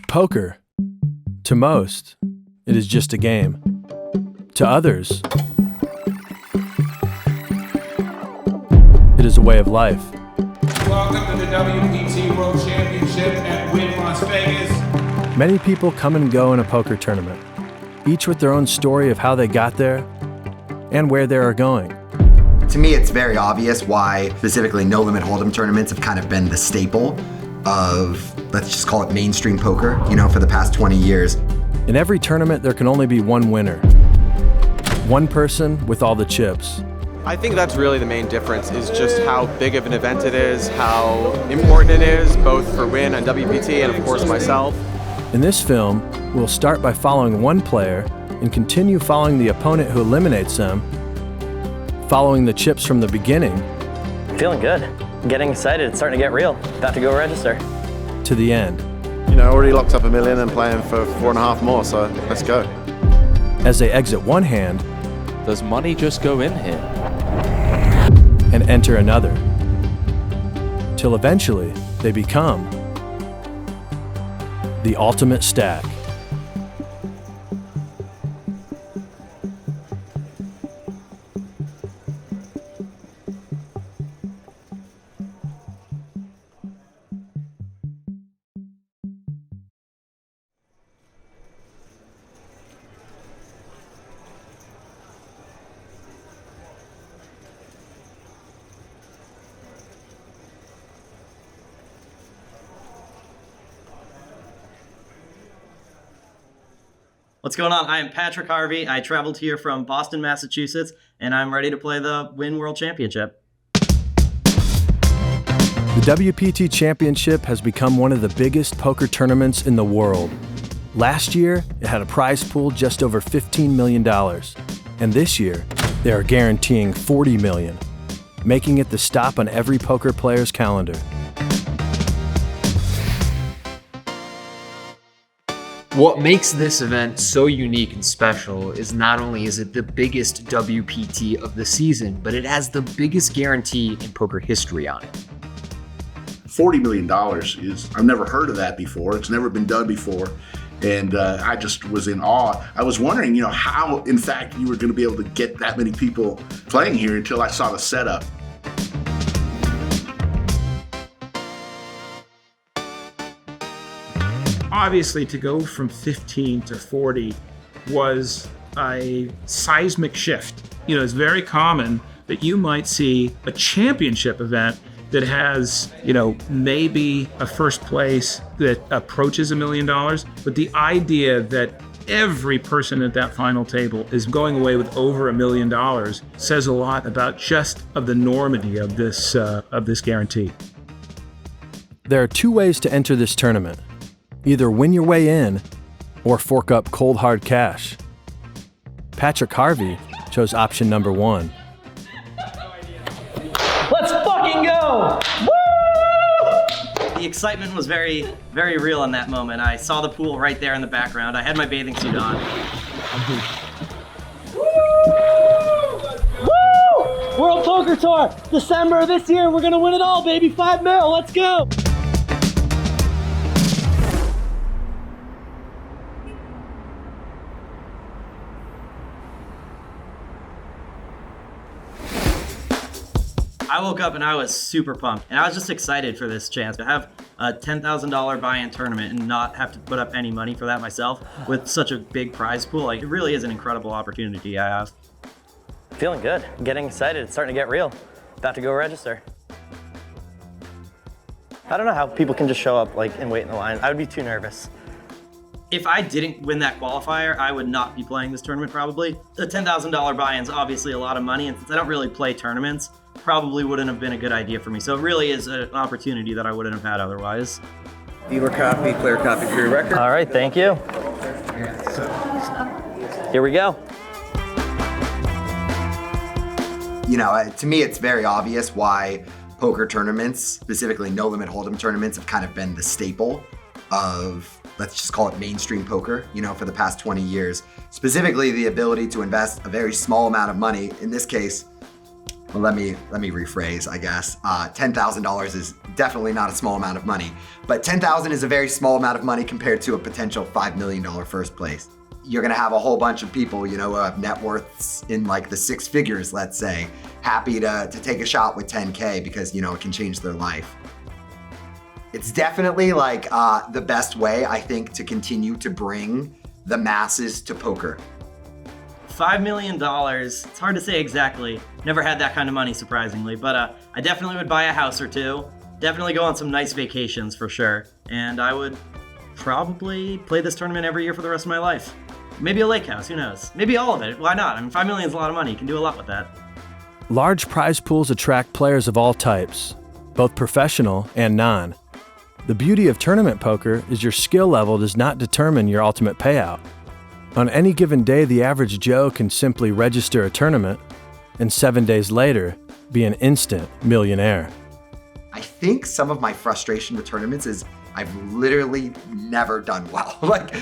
Poker. To most, it is just a game. To others, it is a way of life. Welcome to the WPT World Championship at Wynn, Las Vegas. Many people come and go in a poker tournament, each with their own story of how they got there and where they are going. To me, it's very obvious why specifically no-limit hold'em tournaments have kind of been the staple of, let's just call it mainstream poker, for the past 20 years. In every tournament, there can only be one winner. One person with all the chips. I think that's really the main difference, is just how big of an event it is, how important it is, both for Wynn and WPT, and of course myself. In this film, we'll start by following one player and continue following the opponent who eliminates them, following the chips from the beginning. Feeling good. Getting excited. It's starting to get real. About to go register. To the end. Already locked up $1 million and playing for 4.5 more, so let's go. As they exit one hand, does money just go in here? And enter another. Till eventually, they become the ultimate stack. What's going on? I am Patrick Harvey. I traveled here from Boston, Massachusetts, and I'm ready to play the Wynn World Championship. The WPT Championship has become one of the biggest poker tournaments in the world. Last year, it had a prize pool just over $15 million. And this year, they are guaranteeing $40 million, making it the stop on every poker player's calendar. What makes this event so unique and special is not only is it the biggest WPT of the season, but it has the biggest guarantee in poker history on it. $40 million is, I've never heard of that before. It's never been done before. And I just was in awe. I was wondering, how, in fact, you were going to be able to get that many people playing here until I saw the setup. Obviously, to go from 15 to 40 was a seismic shift. It's very common that you might see a championship event that has, maybe a first place that approaches $1 million, but the idea that every person at that final table is going away with over $1 million says a lot about just of the enormity of this guarantee. There are two ways to enter this tournament. Either win your way in or fork up cold hard cash. Patrick Harvey chose option number 1. Let's fucking go! Woo! The excitement was very, very real in that moment. I saw the pool right there in the background. I had my bathing suit on. Woo! World Poker Tour, December of this year. We're gonna win it all, baby. $5 million. Let's go! I woke up and I was super pumped, and I was just excited for this chance to have a $10,000 buy-in tournament and not have to put up any money for that myself with such a big prize pool. It really is an incredible opportunity I have. Feeling good. Getting excited. It's starting to get real. About to go register. I don't know how people can just show up and wait in the line. I would be too nervous. If I didn't win that qualifier, I would not be playing this tournament probably. The $10,000 buy-in is obviously a lot of money, and since I don't really play tournaments, probably wouldn't have been a good idea for me. So it really is an opportunity that I wouldn't have had otherwise. Dealer copy, clear copy for your record. All right, thank you. Here we go. To me, it's very obvious why poker tournaments, specifically no-limit hold'em tournaments, have kind of been the staple of, let's just call it mainstream poker, for the past 20 years. Specifically, the ability to invest a very small amount of money, in this case, Well, let me rephrase, I guess. $10,000 is definitely not a small amount of money, but $10,000 is a very small amount of money compared to a potential $5 million first place. You're gonna have a whole bunch of people, you know, who have net worths in like the six figures, let's say, happy to take a shot with 10K because, you know, it can change their life. It's definitely like the best way, I think, to continue to bring the masses to poker. $5 million, it's hard to say exactly. Never had that kind of money, surprisingly, but I definitely would buy a house or two. Definitely go on some nice vacations for sure. And I would probably play this tournament every year for the rest of my life. Maybe a lake house, who knows? Maybe all of it, why not? I mean, $5 million is a lot of money, you can do a lot with that. Large prize pools attract players of all types, both professional and non. The beauty of tournament poker is your skill level does not determine your ultimate payout. On any given day, the average Joe can simply register a tournament and 7 days later be an instant millionaire. I think some of my frustration with tournaments is I've literally never done well. Like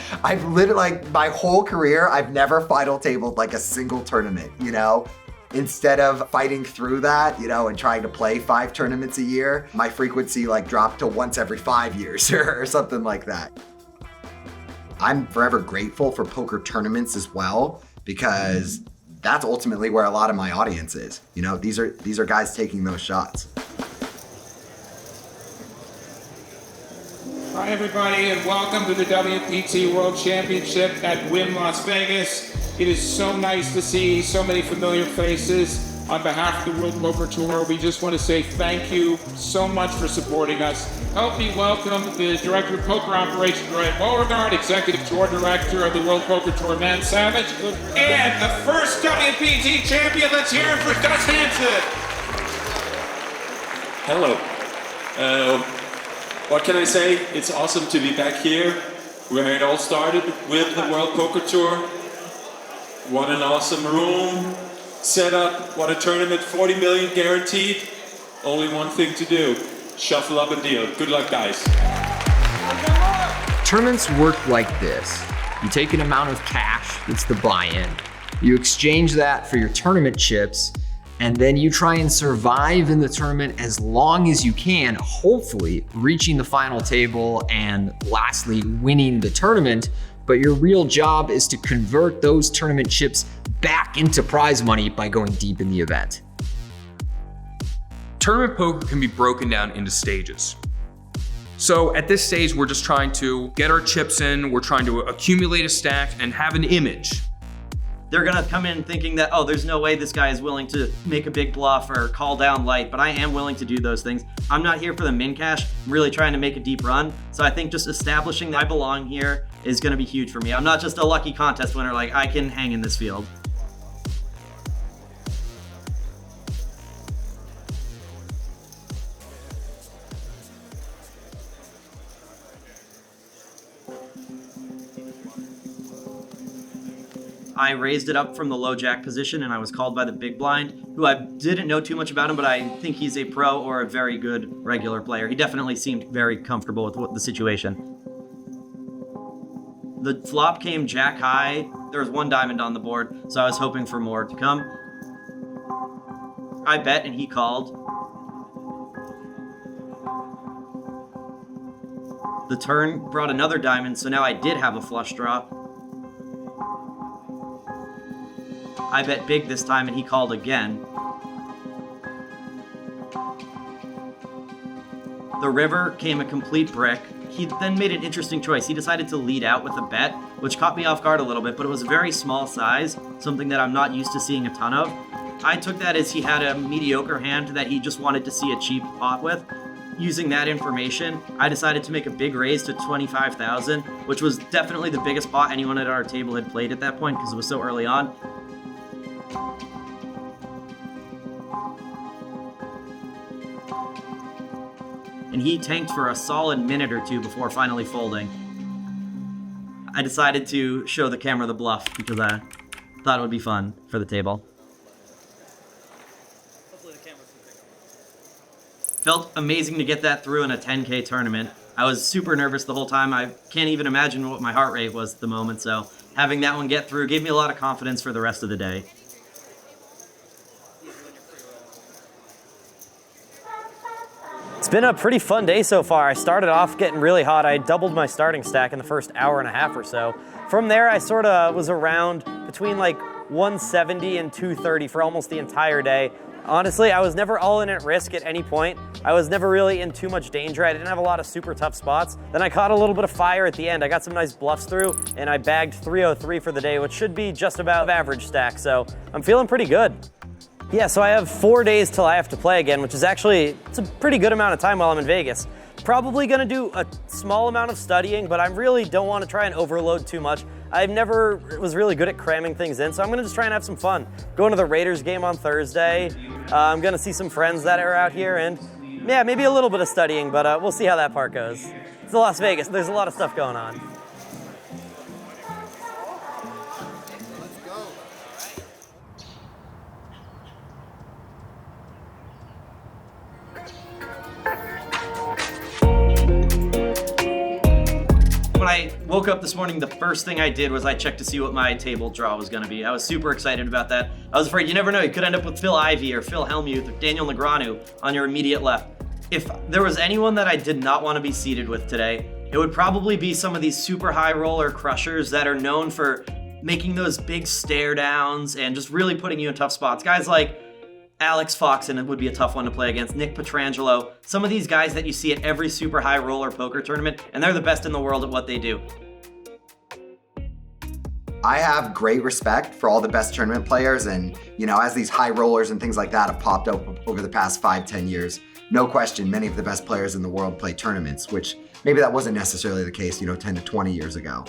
my whole career, I've never final tabled like a single tournament, you know? Instead of fighting through that, you know, and trying to play 5 tournaments a year, my frequency like dropped to once every 5 years or something like that. I'm forever grateful for poker tournaments as well, because that's ultimately where a lot of my audience is. You know, these are guys taking those shots. Hi everybody, and welcome to the WPT World Championship at Wynn Las Vegas. It is so nice to see so many familiar faces. On behalf of the World Poker Tour, we just want to say thank you so much for supporting us. Help me welcome the Director of Poker Operations, Garrett Adelstein, Executive Tour Director of the World Poker Tour, Matt Savage, and the first WPT champion. Let's hear him for Dust Hansen. Hello. What can I say? It's awesome to be back here, where it all started with the World Poker Tour. What an awesome room. Set up, what a tournament, 40 million guaranteed. Only one thing to do, shuffle up a deal. Good luck, guys. Tournaments work like this. You take an amount of cash, that's the buy-in. You exchange that for your tournament chips, and then you try and survive in the tournament as long as you can, hopefully reaching the final table and lastly winning the tournament. But your real job is to convert those tournament chips back into prize money by going deep in the event. Tournament poker can be broken down into stages. So at this stage, we're just trying to get our chips in, we're trying to accumulate a stack and have an image. They're gonna come in thinking that, oh, there's no way this guy is willing to make a big bluff or call down light, but I am willing to do those things. I'm not here for the min cash, I'm really trying to make a deep run. So I think just establishing that I belong here is gonna be huge for me. I'm not just a lucky contest winner, like I can hang in this field. I raised it up from the low jack position and I was called by the big blind, who I didn't know too much about him, but I think he's a pro or a very good regular player. He definitely seemed very comfortable with the situation. The flop came jack high. There was 1 diamond on the board, so I was hoping for more to come. I bet and he called. The turn brought another diamond, so now I did have a flush draw. I bet big this time and he called again. The river came a complete brick. He then made an interesting choice. He decided to lead out with a bet, which caught me off guard a little bit, but it was a very small size, something that I'm not used to seeing a ton of. I took that as he had a mediocre hand that he just wanted to see a cheap pot with. Using that information, I decided to make a big raise to 25,000, which was definitely the biggest pot anyone at our table had played at that point because it was so early on. And he tanked for a solid minute or two before finally folding. I decided to show the camera the bluff because I thought it would be fun for the table. Felt amazing to get that through in a 10K tournament. I was super nervous the whole time. I can't even imagine what my heart rate was at the moment, so having that one get through gave me a lot of confidence for the rest of the day. It's been a pretty fun day so far. I started off getting really hot. I doubled my starting stack in the first hour and a half or so. From there, I sort of was around between like 170 and 230 for almost the entire day. Honestly, I was never all in at risk at any point. I was never really in too much danger. I didn't have a lot of super tough spots. Then I caught a little bit of fire at the end. I got some nice bluffs through, and I bagged 303 for the day, which should be just about average stack, so I'm feeling pretty good. Yeah, so I have 4 days till I have to play again, which is actually, it's a pretty good amount of time while I'm in Vegas. Probably gonna do a small amount of studying, but I really don't want to try and overload too much. I never was really good at cramming things in, so I'm gonna just try and have some fun. Going to the Raiders game on Thursday. I'm gonna see some friends that are out here, and yeah, maybe a little bit of studying, but we'll see how that part goes. It's Las Vegas, there's a lot of stuff going on. When I woke up this morning, the first thing I did was I checked to see what my table draw was going to be. I was super excited about that. I was afraid, you never know, you could end up with Phil Ivey or Phil Hellmuth or Daniel Negreanu on your immediate left. If there was anyone that I did not want to be seated with today, it would probably be some of these super high roller crushers that are known for making those big stare downs and just really putting you in tough spots. Guys like Alex Foxen would be a tough one to play against, Nick Petrangelo, some of these guys that you see at every super high roller poker tournament, and they're the best in the world at what they do. I have great respect for all the best tournament players, and as these high rollers and things like that have popped up over the past 5-10 years, no question, many of the best players in the world play tournaments, which maybe that wasn't necessarily the case, 10 to 20 years ago.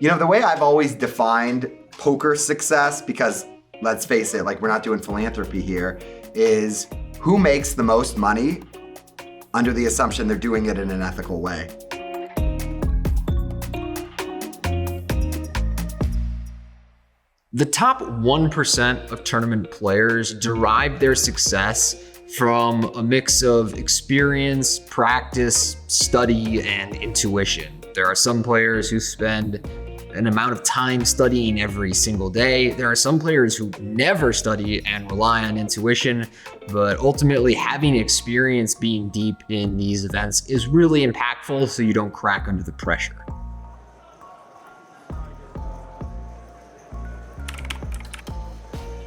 The way I've always defined poker success, because let's face it, like we're not doing philanthropy here, is who makes the most money under the assumption they're doing it in an ethical way. The top 1% of tournament players derive their success from a mix of experience, practice, study, and intuition. There are some players who spend an amount of time studying every single day. There are some players who never study and rely on intuition, but ultimately having experience being deep in these events is really impactful so you don't crack under the pressure.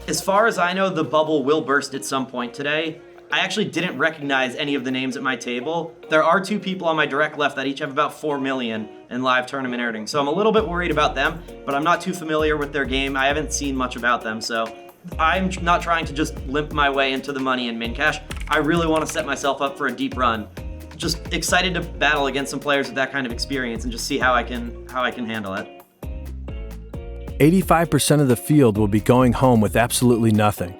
As far as I know, the bubble will burst at some point today. I actually didn't recognize any of the names at my table. There are 2 people on my direct left that each have about 4 million in live tournament earnings. So I'm a little bit worried about them, but I'm not too familiar with their game. I haven't seen much about them, so I'm not trying to just limp my way into the money in min cash. I really want to set myself up for a deep run. Just excited to battle against some players with that kind of experience and just see how I can handle it. 85% of the field will be going home with absolutely nothing.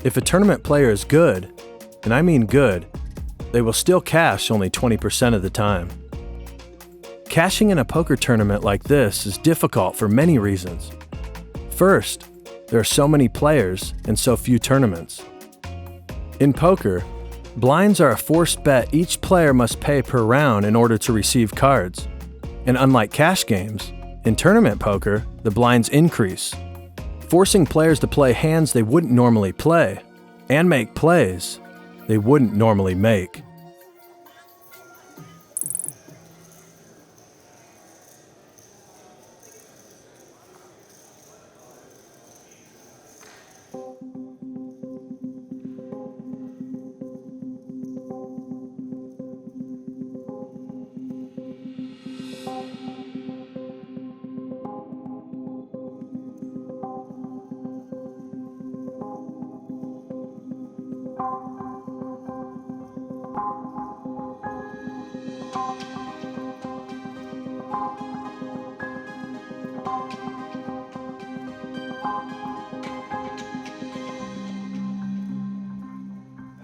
If a tournament player is good, and I mean good, they will still cash only 20% of the time. Cashing in a poker tournament like this is difficult for many reasons. First, there are so many players and so few tournaments. In poker, blinds are a forced bet each player must pay per round in order to receive cards. And unlike cash games, in tournament poker, the blinds increase, forcing players to play hands they wouldn't normally play and make plays they wouldn't normally make.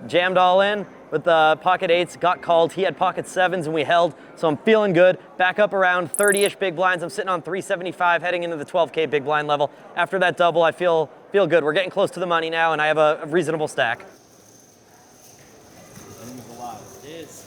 Jammed all in with the pocket 8s, got called. He had pocket 7s and we held, so I'm feeling good. Back up around 30-ish big blinds. I'm sitting on 375 heading into the 12K big blind level. After that double, I feel good. We're getting close to the money now and I have a reasonable stack. It is.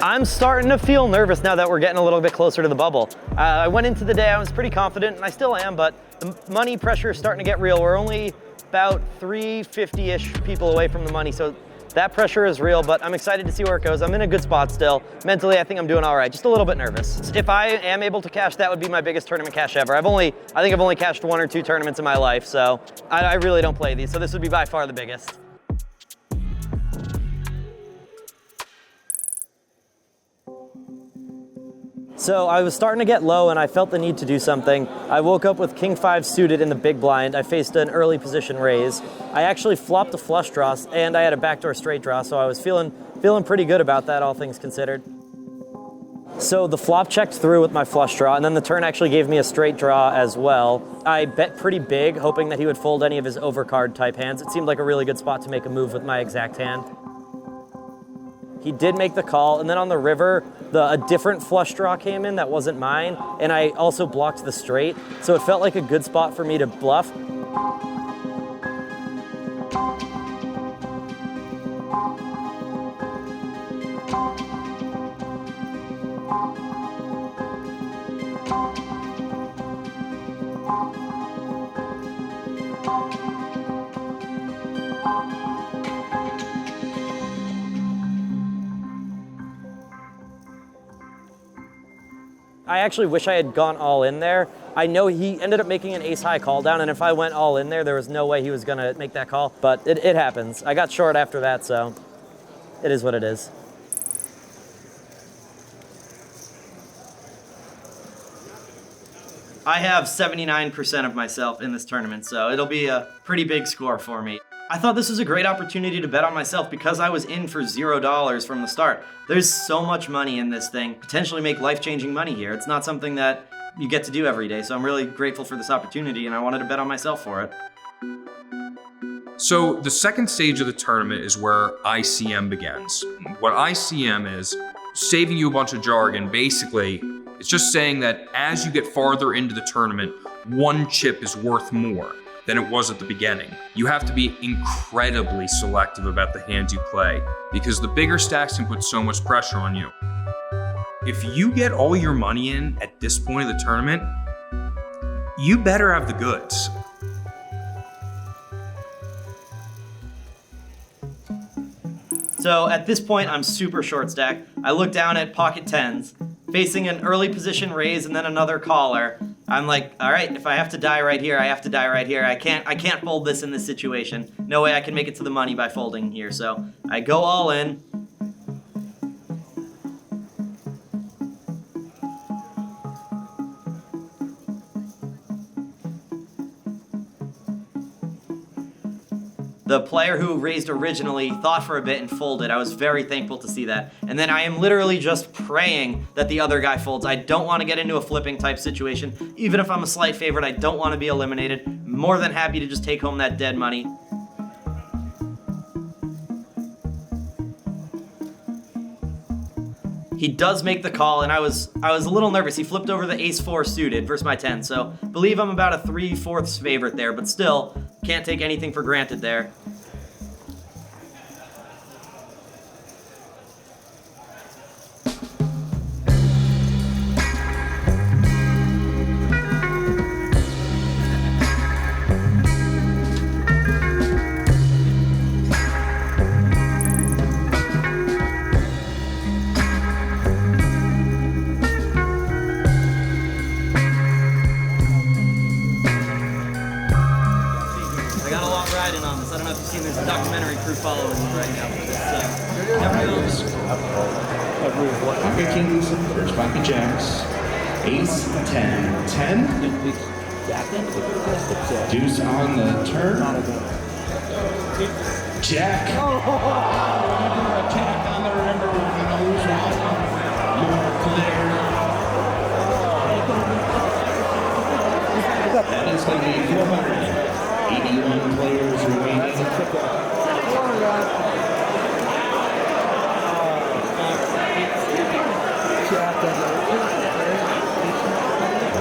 I'm starting to feel nervous now that we're getting a little bit closer to the bubble. I went into the day, I was pretty confident, and I still am, but the money pressure is starting to get real. We're only about 350-ish people away from the money, so that pressure is real, but I'm excited to see where it goes. I'm in a good spot still. Mentally, I think I'm doing all right, just a little bit nervous. If I am able to cash, that would be my biggest tournament cash ever. I think I've only cashed 1 or 2 tournaments in my life, so I really don't play these, so this would be by far the biggest. So I was starting to get low and I felt the need to do something. I woke up with King 5 suited in the big blind. I faced an early position raise. I actually flopped a flush draw and I had a backdoor straight draw, so I was feeling pretty good about that, all things considered. So the flop checked through with my flush draw, and then the turn actually gave me a straight draw as well. I bet pretty big, hoping that he would fold any of his overcard type hands. It seemed like a really good spot to make a move with my exact hand. He did make the call, and then on the river, a different flush draw came in that wasn't mine, and I also blocked the straight, so it felt like a good spot for me to bluff. I actually wish I had gone all in there. I know he ended up making an ace-high call down, and if I went all in there, there was no way he was gonna make that call, but it happens. I got short after that, so it is what it is. I have 79% of myself in this tournament, so it'll be a pretty big score for me. I thought this was a great opportunity to bet on myself because I was in for $0 from the start. There's so much money in this thing, potentially make life-changing money here. It's not something that you get to do every day, so I'm really grateful for this opportunity, and I wanted to bet on myself for it. So the second stage of the tournament is where ICM begins. What ICM is, saving you a bunch of jargon, basically, it's just saying that as you get farther into the tournament, one chip is worth more than it was at the beginning. You have to be incredibly selective about the hands you play because the bigger stacks can put so much pressure on you. If you get all your money in at this point of the tournament, you better have the goods. So at this point, I'm super short stack. I look down at pocket tens, facing an early position raise and then another caller. I'm like, all right, if I have to die right here, I have to die right here. I can't fold this in this situation. No way I can make it to the money by folding here. So I go all in. The player who raised originally thought for a bit and folded. I was very thankful to see that. And then I am literally just praying that the other guy folds. I don't want to get into a flipping type situation. Even if I'm a slight favorite, I don't want to be eliminated. More than happy to just take home that dead money. He does make the call, and I was a little nervous. He flipped over the ace-4 suited versus my 10, so believe I'm about a 3/4 favorite there, but still, can't take anything for granted there. Pocket kings, first pocket jacks, ace, 10, 10, deuce on the turn, jack, attack on the river, knows one, more clear. That is going to be 481 players remaining.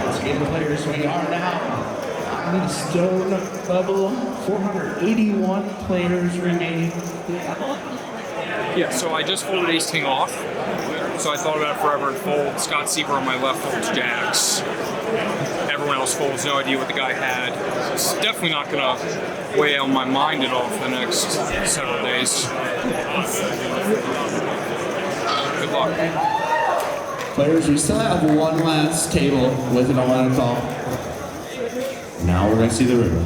Let's get the players we are now. I'm in the stone bubble 481 players remaining. Yeah, so I just folded ace king off. So I thought about it forever and fold. Scott Siever on my left folds jacks. Everyone else folds, no idea what the guy had. It's definitely not gonna weigh on my mind at all for the next several days. Good luck. Players, we still have one last table with an 11 call. Now we're gonna see the river.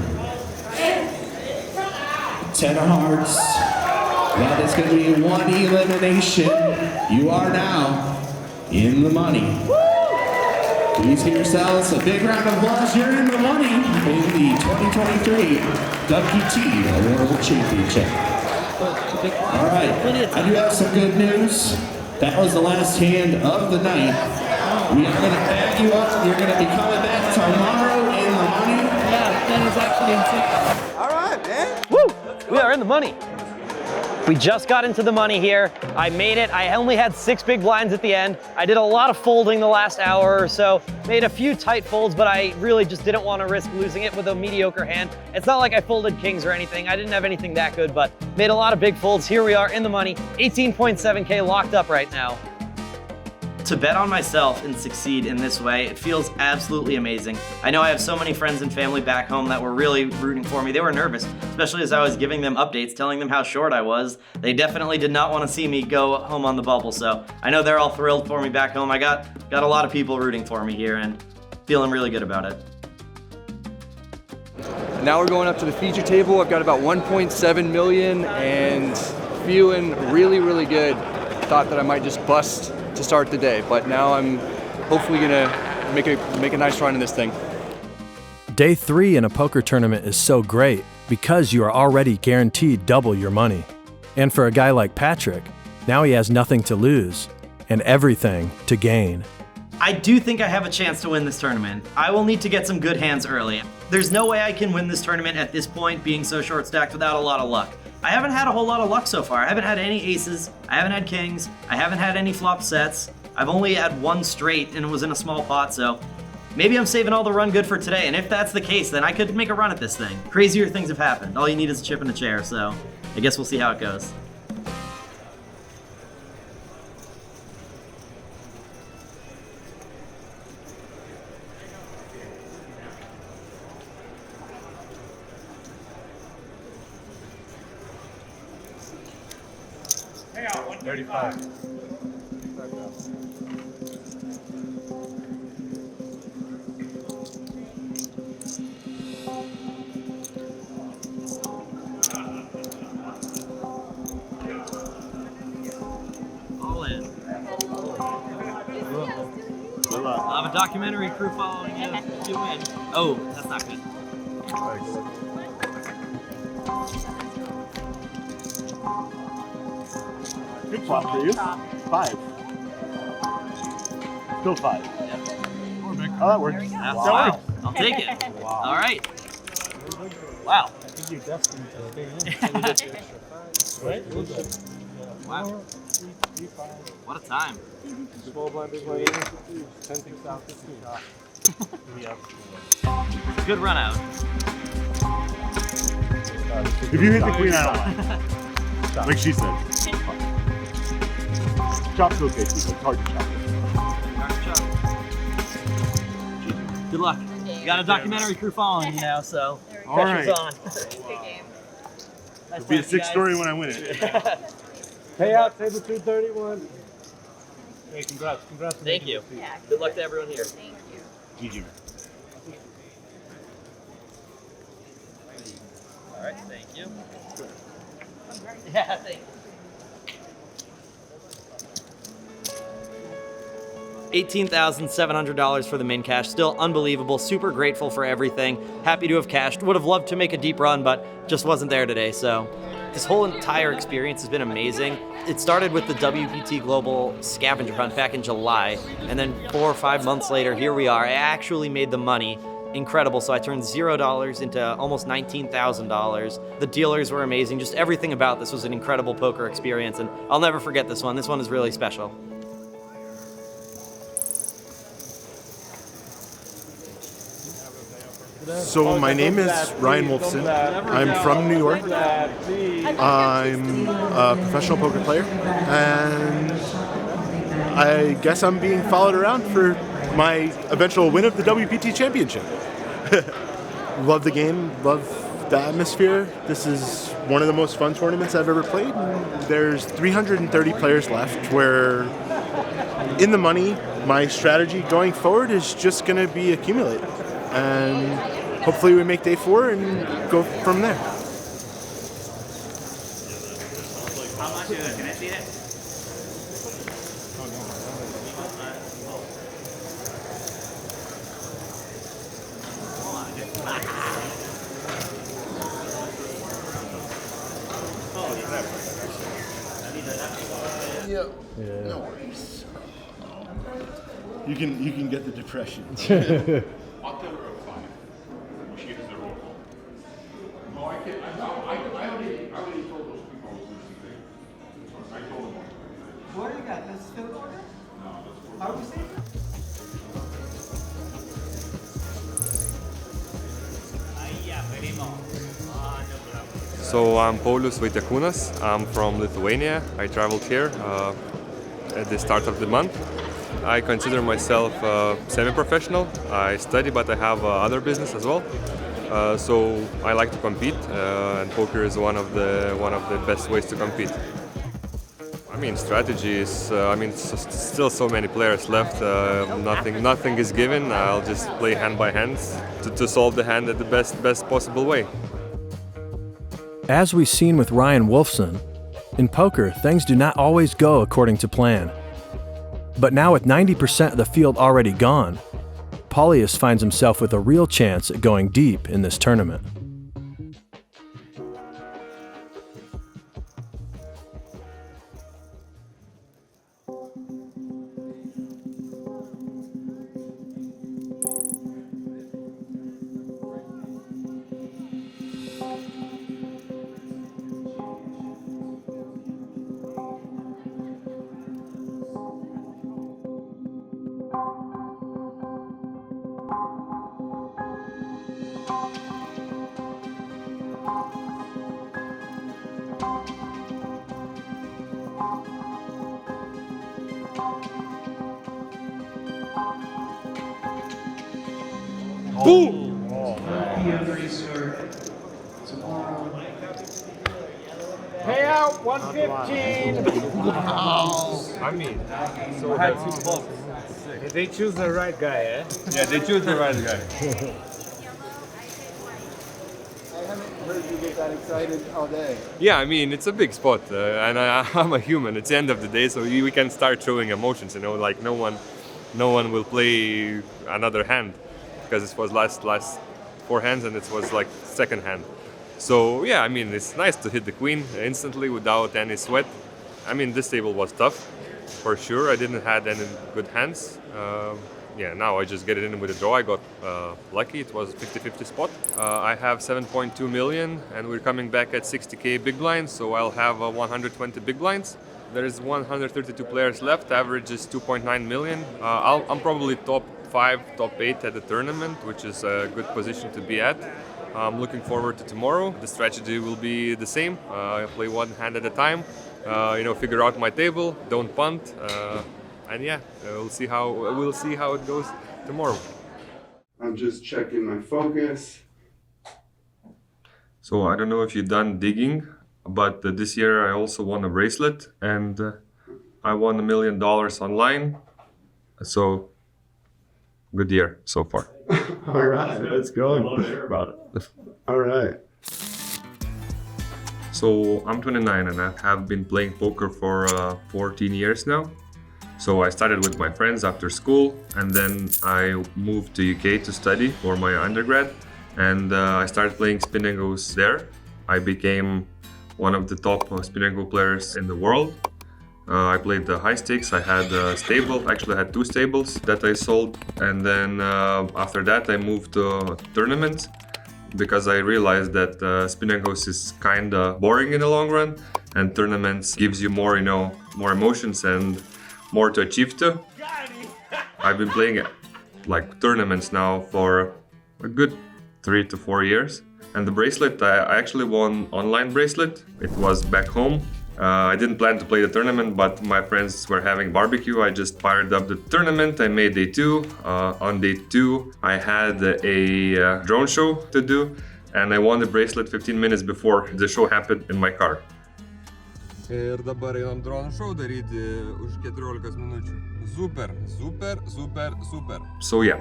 10 of hearts. That is gonna be one elimination. You are now in the money. Please give yourselves a big round of applause. You're in the money in the 2023 WPT World Championship. All right, I do have some good news. That was the last hand of the night. We are going to bag you up. You're going to be coming back tomorrow in the money. Yeah, that is actually insane. All right, man. Woo! We are in the money. We just got into the money here. I made it. I only had 6 big blinds at the end. I did a lot of folding the last hour or so. Made a few tight folds, but I really just didn't want to risk losing it with a mediocre hand. It's not like I folded kings or anything. I didn't have anything that good, but made a lot of big folds. Here we are in the money. 18.7K locked up right now. To bet on myself and succeed in this way, it feels absolutely amazing. I know I have so many friends and family back home that were really rooting for me. They were nervous, especially as I was giving them updates, telling them how short I was. They definitely did not want to see me go home on the bubble, so I know they're all thrilled for me back home. I got a lot of people rooting for me here and feeling really good about it. Now we're going up to the feature table. I've got about 1.7 million and feeling really, really good. Thought that I might just bust to start the day, but now I'm hopefully gonna make a nice run in this thing. Day 3 in a poker tournament is so great because you are already guaranteed double your money. And for a guy like Patrick, now he has nothing to lose and everything to gain. I do think I have a chance to win this tournament. I will need to get some good hands early. There's no way I can win this tournament at this point, being so short stacked without a lot of luck. I haven't had a whole lot of luck so far. I haven't had any aces, I haven't had kings, I haven't had any flop sets. I've only had one straight and it was in a small pot, so maybe I'm saving all the run good for today, and if that's the case, then I could make a run at this thing. Crazier things have happened. All you need is a chip and a chair, so I guess we'll see how it goes. Hey, 135. All in. I'll have a documentary crew following you if you win. Oh, that's not good. Good flop for you. 5. Still 5. Yep. Oh, that works. That's That wow. works. I'll take it. Wow. All right. Wow. I think you're destined to Right? Wow. What a time. Small blind, big blind, 10 things out, 15 out. Good run out. If you hit the queen, I don't mind. Like she said. Chop's okay too, but it's hard to chop. Good luck. You got a documentary crew following you now, so All pressure's right. on. It'll be a 6 story when I win it. Payout, table 231. Hey, congrats. Thank you. Good luck to everyone here. Thank you. GG. All right, thank you. Yeah, thank you. $18,700 for the main cash. Still unbelievable. Super grateful for everything. Happy to have cashed. Would have loved to make a deep run, but just wasn't there today. So this whole entire experience has been amazing. It started with the WPT Global scavenger hunt back in July, and then 4 or 5 months later, here we are. I actually made the money. Incredible. So I turned $0 into almost $19,000. The dealers were amazing. Just everything about this was an incredible poker experience, and I'll never forget this one. This one is really special. So my name is Ryan Wolfson. I'm from New York. I'm a professional poker player, and I guess I'm being followed around for my eventual win of the WPT Championship. Love the game, love the atmosphere. This is one of the most fun tournaments I've ever played. There's 330 players left. We're in the money. My strategy going forward is just going to be accumulate. And hopefully we make day 4 and go from there. How much is it? Can I see it? Yeah. No worries. You can get the depression. I'll tell her a 5. She gets the roll call. No, I can't. I already told those people I was listening. I told them. What do you got? This is field order? No, that's How are we saying? So I'm Paulius Vaitiekūnas. I'm from Lithuania. I traveled here at the start of the month. I consider myself semi-professional. I study, but I have other business as well. So I like to compete, and poker is one of the best ways to compete. I mean, strategy is. Still so many players left. Nothing is given. I'll just play hand by hand to solve the hand in the best possible way. As we've seen with Ryan Wolfson, in poker, things do not always go according to plan. But now with 90% of the field already gone, Paulius finds himself with a real chance at going deep in this tournament. Boom! Payout 115. Wow. I mean, so I had 2 spots. They choose the right guy, eh? Yeah, they choose the right guy. I haven't heard you get that excited all day. Yeah, I mean, it's a big spot, and I'm a human. It's the end of the day, so we can start showing emotions. You know, like no one will play another hand because it was last 4 hands and it was like second hand. So yeah, I mean, it's nice to hit the queen instantly without any sweat. I mean, this table was tough for sure. I didn't have any good hands. Yeah, now I just get it in with a draw. I got lucky. It was a 50-50 spot. I have 7.2 million and we're coming back at 60k big blinds, so I'll have 120 big blinds. There's 132 players left. Average is 2.9 million. I'm probably top 5, top 8 at the tournament, which is a good position to be at. I'm looking forward to tomorrow. The strategy will be the same. I play one hand at a time. Figure out my table. Don't punt. And yeah, we'll see how it goes tomorrow. I'm just checking my focus. So I don't know if you've done digging, but this year I also won a bracelet, and I won $1 million online. So good year so far. All right, let's go. All right. So I'm 29 and I have been playing poker for 14 years now. So I started with my friends after school, and then I moved to UK to study for my undergrad, and I started playing spin and goes there. I became one of the top spin and go players in the world. I played the high stakes. I had a stable, actually I had 2 stables that I sold, and then after that I moved to tournaments because I realized that spin and goes is kinda boring in the long run, and tournaments gives you more, more emotions and more to achieve to. I've been playing like tournaments now for a good 3 to 4 years. And the bracelet, I actually won online bracelet. It was back home. I didn't plan to play the tournament, but my friends were having barbecue. I just fired up the tournament. I made day 2. On day 2, I had a drone show to do, and I won the bracelet 15 minutes before the show happened in my car. Ir dabar einam drone show daryti už 14 minučių. Super, super, super, super. So yeah,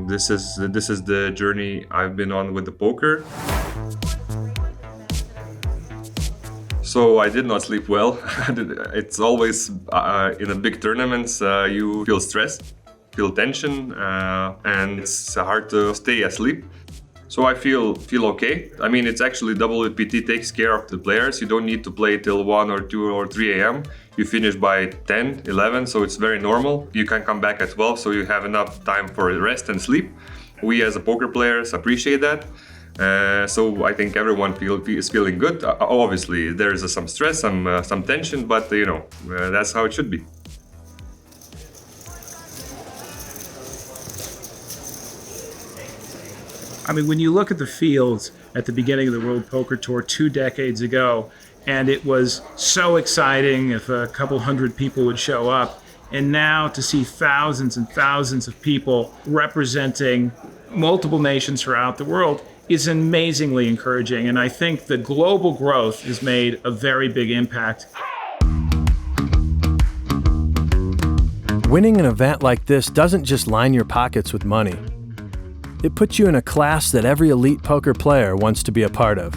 this is the journey I've been on with the poker. So I did not sleep well. It's always in a big tournaments, you feel stress, feel tension, and it's hard to stay asleep. So I feel okay. I mean, it's actually WPT takes care of the players. You don't need to play till 1 or 2 or 3 a.m. You finish by 10, 11, so it's very normal. You can come back at 12, so you have enough time for rest and sleep. We as a poker players appreciate that. So I think everyone is feeling good. Obviously, there is some stress, some tension, but you know, that's how it should be. I mean, when you look at the fields at the beginning of the World Poker Tour 2 decades ago, and it was so exciting if a couple hundred people would show up, and now to see thousands and thousands of people representing multiple nations throughout the world is amazingly encouraging. And I think the global growth has made a very big impact. Winning an event like this doesn't just line your pockets with money. It puts you in a class that every elite poker player wants to be a part of.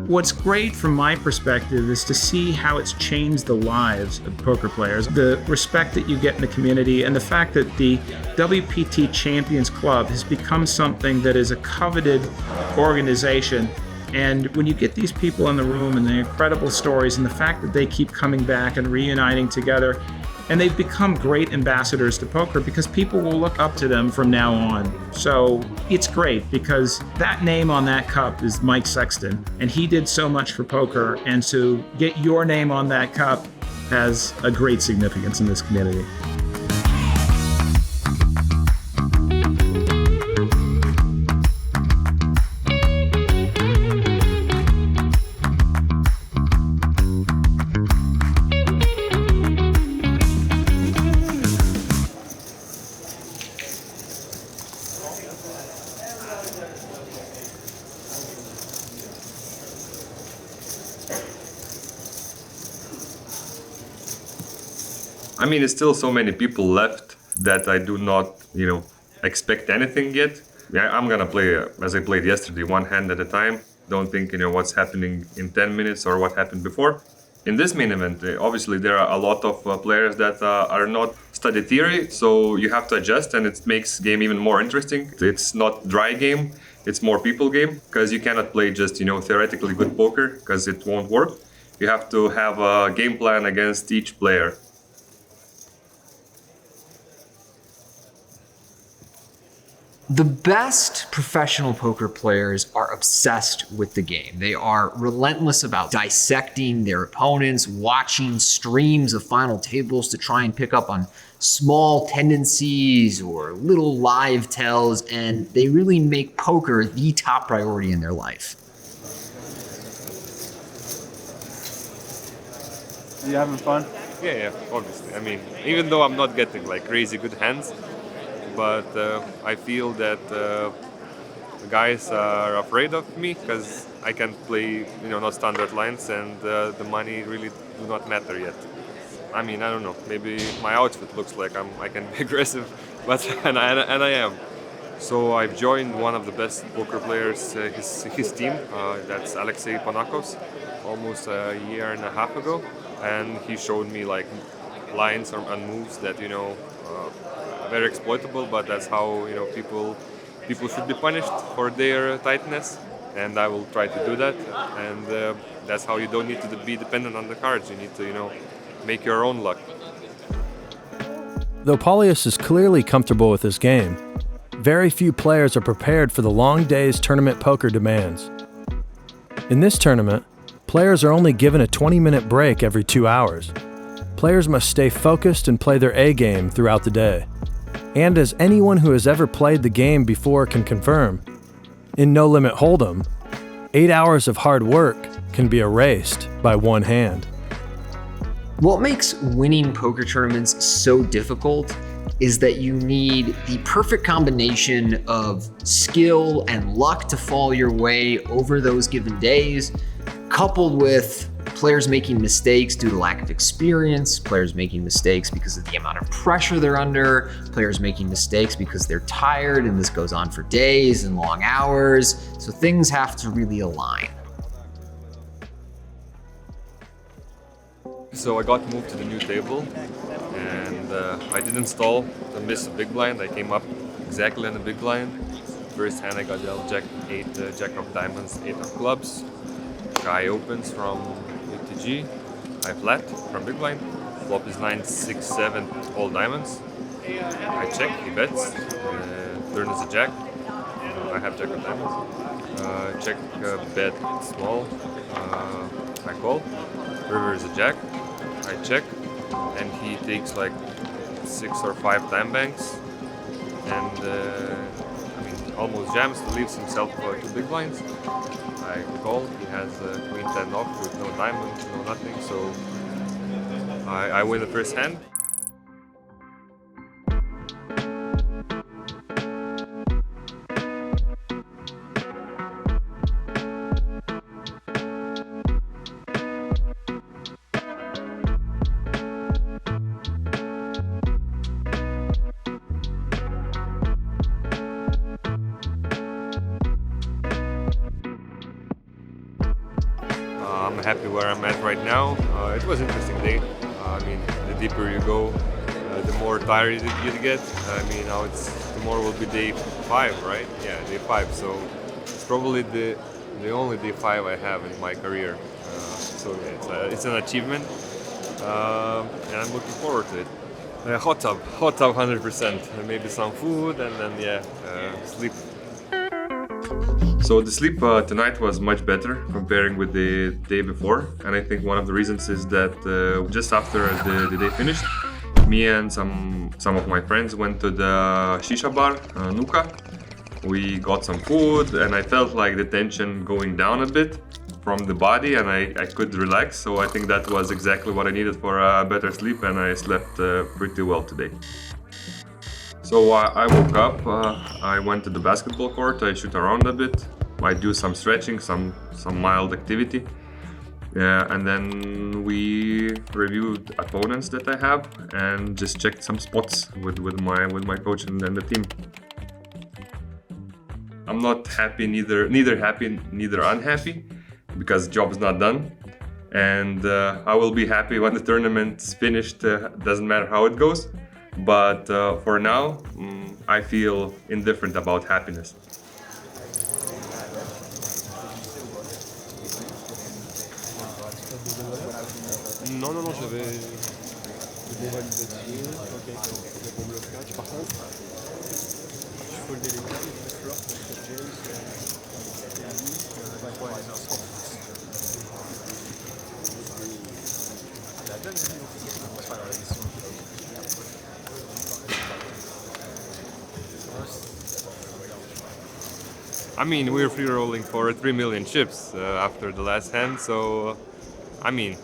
What's great from my perspective is to see how it's changed the lives of poker players, the respect that you get in the community, and the fact that the WPT Champions Club has become something that is a coveted organization. And when you get these people in the room and the incredible stories and the fact that they keep coming back and reuniting together, and they've become great ambassadors to poker because people will look up to them from now on. So it's great because that name on that cup is Mike Sexton, and he did so much for poker, and to get your name on that cup has a great significance in this community. I mean, it's still so many people left that I do not, expect anything yet. Yeah, I'm gonna play as I played yesterday, one hand at a time. Don't think, what's happening in 10 minutes or what happened before. In this main event, obviously there are a lot of players that are not study theory, so you have to adjust, and it makes game even more interesting. It's not dry game, it's more people game, because you cannot play just, theoretically good poker, because it won't work. You have to have a game plan against each player. The best professional poker players are obsessed with the game. They are relentless about dissecting their opponents, watching streams of final tables to try and pick up on small tendencies or little live tells, and they really make poker the top priority in their life. Are you having fun? Yeah, obviously. I mean, even though I'm not getting crazy good hands, but I feel that the guys are afraid of me because I can play, not standard lines, and the money really do not matter yet. I mean, I don't know. Maybe my outfit looks like I can be aggressive, but and I am. So I've joined one of the best poker players, his team. That's Alexei Panakos, almost a year and a half ago, and he showed me lines and moves that very exploitable, but that's how people should be punished for their tightness, and I will try to do that. And that's how you don't need to be dependent on the cards. You need to make your own luck. Though Paulius is clearly comfortable with his game, very few players are prepared for the long days tournament poker demands. In this tournament, players are only given a 20-minute break every 2 hours. Players must stay focused and play their A game throughout the day. And as anyone who has ever played the game before can confirm, in No Limit Hold'em, 8 hours of hard work can be erased by one hand. What makes winning poker tournaments so difficult is that you need the perfect combination of skill and luck to fall your way over those given days, coupled with players making mistakes due to lack of experience, players making mistakes because of the amount of pressure they're under, players making mistakes because they're tired, and this goes on for days and long hours, so things have to really align. So I got moved to the new table, and I didn't stall to miss a big blind. I came up exactly on the big blind. First hand I got dealt Jack 8, Jack of diamonds, 8 of clubs. Guy opens from UTG. I flat from big blind. Flop is 9, 6, 7, all diamonds. I check, he bets. Turn is a jack. I have Jack of diamonds. Check, bet small. I call. River is a jack. I check, and he takes like 6 or 5 time banks, and I mean almost jams, leaves himself 2 big blinds. I call. He has queen 10 off with no diamond, no nothing, so I win the first hand. I'm happy where I'm at right now. It was an interesting day. I mean, the deeper you go, the more tired you get. I mean, now tomorrow will be day 5, right? Yeah, day 5. So it's probably the only day 5 I have in my career. So yeah, it's an achievement, and I'm looking forward to it. Hot tub 100%. Maybe some food, and then sleep. So the sleep tonight was much better comparing with the day before, and I think one of the reasons is that just after the day finished, me and some of my friends went to the shisha bar, Nuka. We got some food, and I felt like the tension going down a bit from the body, and I could relax. So I think that was exactly what I needed for a better sleep, and I slept pretty well today. So I woke up, I went to the basketball court, I shoot around a bit, I do some stretching, some mild activity, and then we reviewed opponents that I have and just checked some spots with my coach and the team. I'm not happy, neither happy, neither unhappy, because job's not done, and I will be happy when the tournament's finished. Doesn't matter how it goes. But for now, I feel indifferent about happiness. Non, j'avais des validations. Ok, pour blocage. Par contre, je foldais les cartes, le flop, I mean, we're free rolling for 3 million chips after the last hand, so I mean,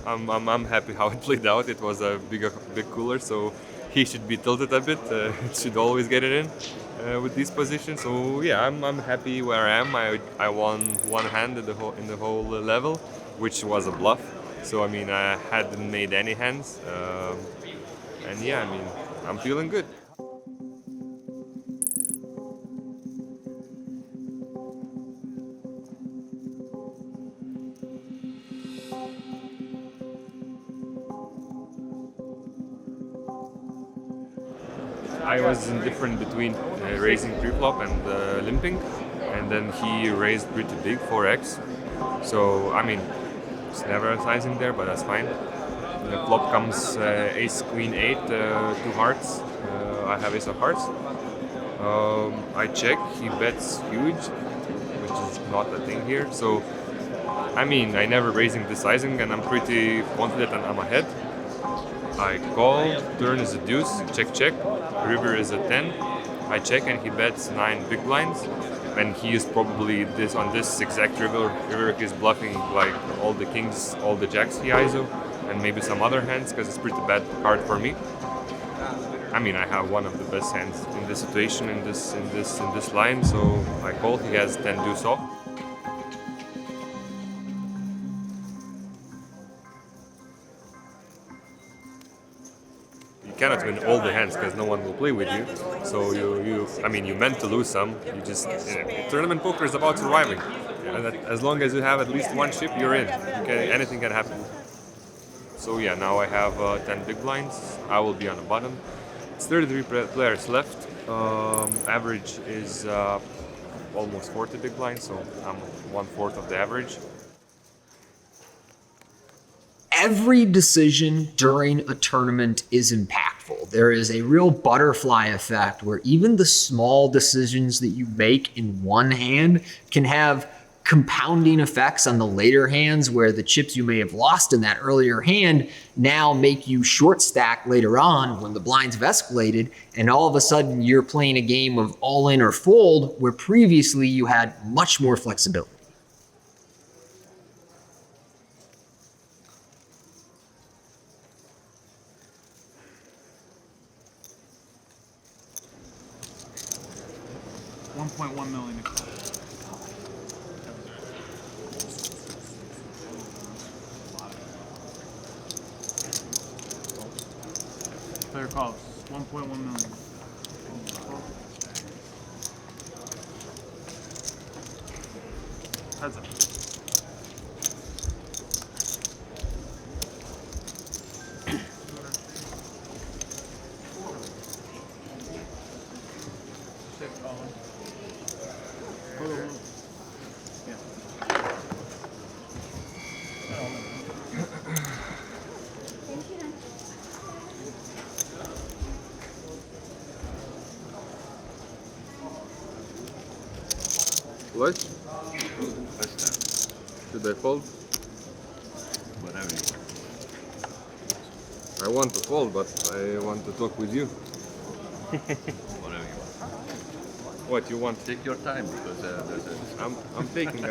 I'm happy how it played out. It was a big cooler, so he should be tilted a bit. It should always get it in with this position. So yeah, I'm happy where I am. I won one hand in the whole level, which was a bluff. So I mean, I hadn't made any hands, and yeah, I mean, I'm feeling good. I was indifferent between raising pre-flop and limping, and then he raised pretty big, 4x. So I mean, it's never a sizing there, but that's fine. The flop comes ace, queen, 8, 2 hearts. I have ace of hearts. I check, he bets huge, which is not a thing here. So I mean, I never raising the sizing, and I'm pretty confident and I'm ahead. I call, turn is a deuce, check, check. River is a 10. I check and he bets 9 big blinds. And he is probably on this exact river he's bluffing like all the kings, all the jacks he ISO, and maybe some other hands because it's pretty bad card for me. I mean, I have one of the best hands in this situation, in this line, so I call. He has 10 deuce off. You cannot win all the hands because no one will play with you. So you meant to lose some. You just tournament poker is about surviving. And as long as you have at least one chip, you're in. Anything can happen. So yeah, now I have 10 big blinds. I will be on the bottom. It's 33 players left. Average is almost 40 big blinds, so I'm 1/4 of the average. Every decision during a tournament is impactful. There is a real butterfly effect where even the small decisions that you make in one hand can have compounding effects on the later hands, where the chips you may have lost in that earlier hand now make you short stack later on when the blinds have escalated, and all of a sudden you're playing a game of all in or fold where previously you had much more flexibility. $1.1 million. Player calls, 1.1 million. Heads up. What? Should I fold? Whatever you want. I want to fold, but I want to talk with you. Whatever you want. What you want? Take your time because there's a... I'm taking.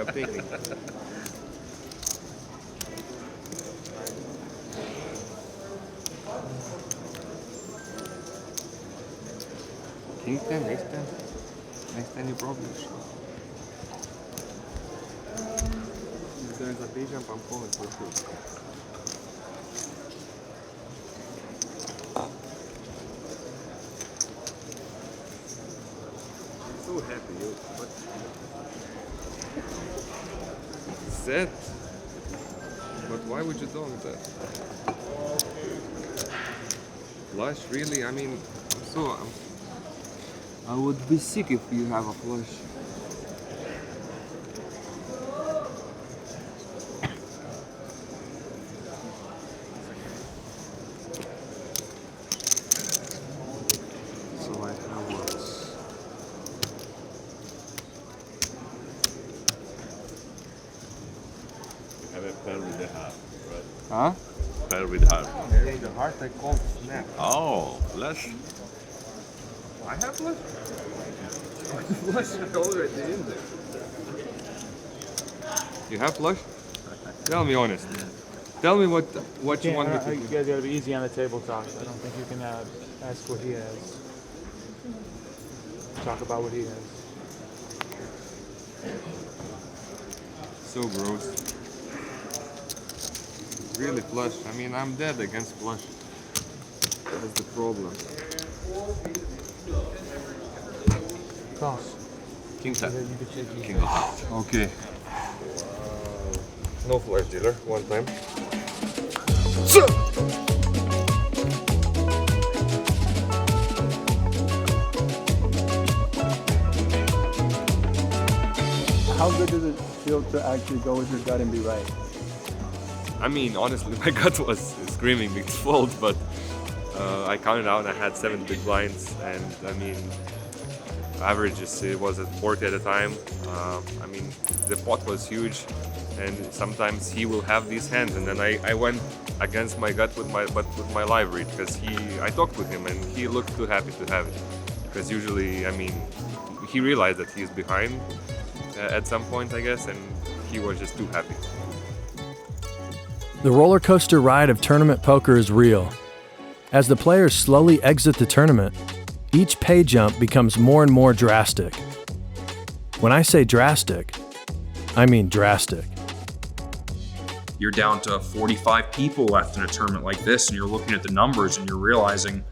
King 10, ace 10. Ace 10 you probably should. If there's a big jump, I'm calling for sure. So happy, you. What? Zed? But why would you do that? Flush, really? I mean, I would be sick if you have a flush. Huh? Pair with heart. Hey, the heart I called snap. Oh, flush. I have flush? Flush is already in there. You have flush? Tell me honest. Tell me what you want me to do. You guys gotta be easy on the table talk. I don't think you can ask what he has. Talk about what he has. So gross. Really flush. I mean, I'm dead against flush. That's the problem. Toss. King 10. King of hearts. Okay. No flush dealer. One time. How good does it feel to actually go with your gut and be right? I mean, honestly, my gut was screaming big fold, but I counted out and I had 7 big blinds, and I mean, averages, it was at 40 at a time. I mean, the pot was huge, and sometimes he will have these hands, and then I went against my gut with my live read, because I talked with him and he looked too happy to have it. Because usually, I mean, he realized that he's behind at some point, I guess, and he was just too happy. The roller coaster ride of tournament poker is real. As the players slowly exit the tournament, each pay jump becomes more and more drastic. When I say drastic, I mean drastic. You're down to 45 people left in a tournament like this, and you're looking at the numbers and you're realizing,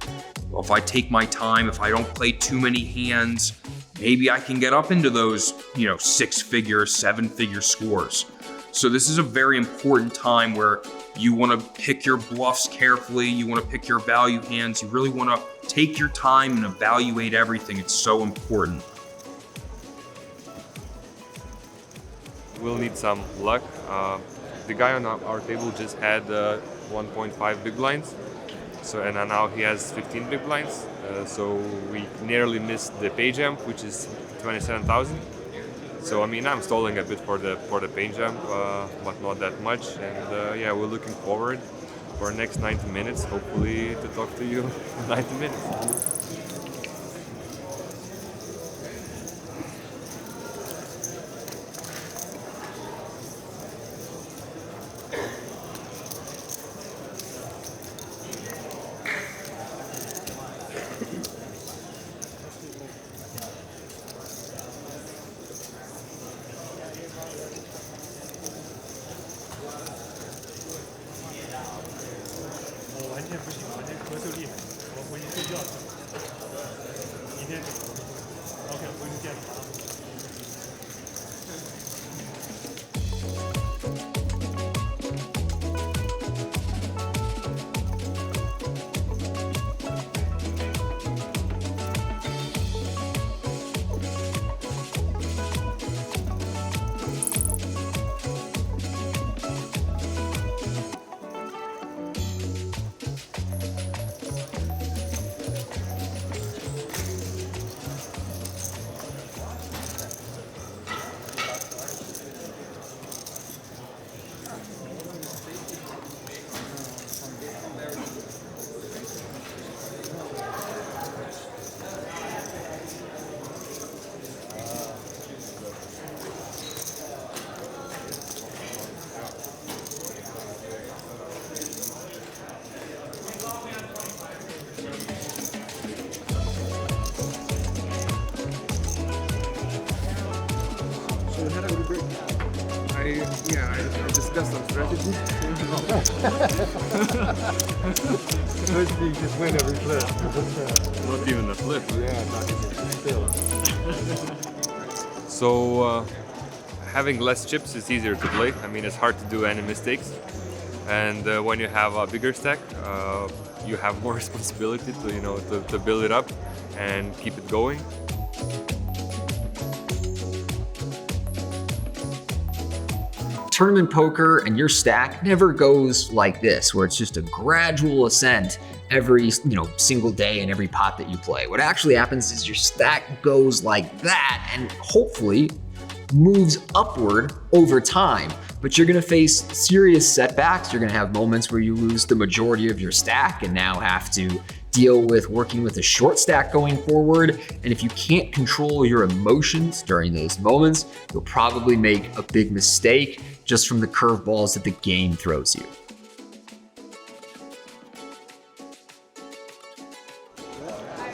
well, if I take my time, if I don't play too many hands, maybe I can get up into those, 6-figure, 7-figure scores. So this is a very important time where you want to pick your bluffs carefully, you want to pick your value hands, you really want to take your time and evaluate everything. It's so important. We'll need some luck. The guy on our table just had 1.5 big blinds, and now he has 15 big blinds. So we nearly missed the pay jump, which is 27,000. So I mean, I'm stalling a bit for the pay jump, but not that much. And yeah, we're looking forward for the next 90 minutes, hopefully to talk to you in 90 minutes. I discussed some strategy. Basically, you just win every flip. Not even a flip. Yeah, not even still. So having less chips is easier to play. I mean, it's hard to do any mistakes. And when you have a bigger stack, you have more responsibility to build it up and keep it going. Tournament poker and your stack never goes like this, where it's just a gradual ascent every single day in every pot that you play. What actually happens is your stack goes like that and hopefully moves upward over time. But you're gonna face serious setbacks. You're gonna have moments where you lose the majority of your stack and now have to deal with working with a short stack going forward. And if you can't control your emotions during those moments, you'll probably make a big mistake just from the curveballs that the game throws you.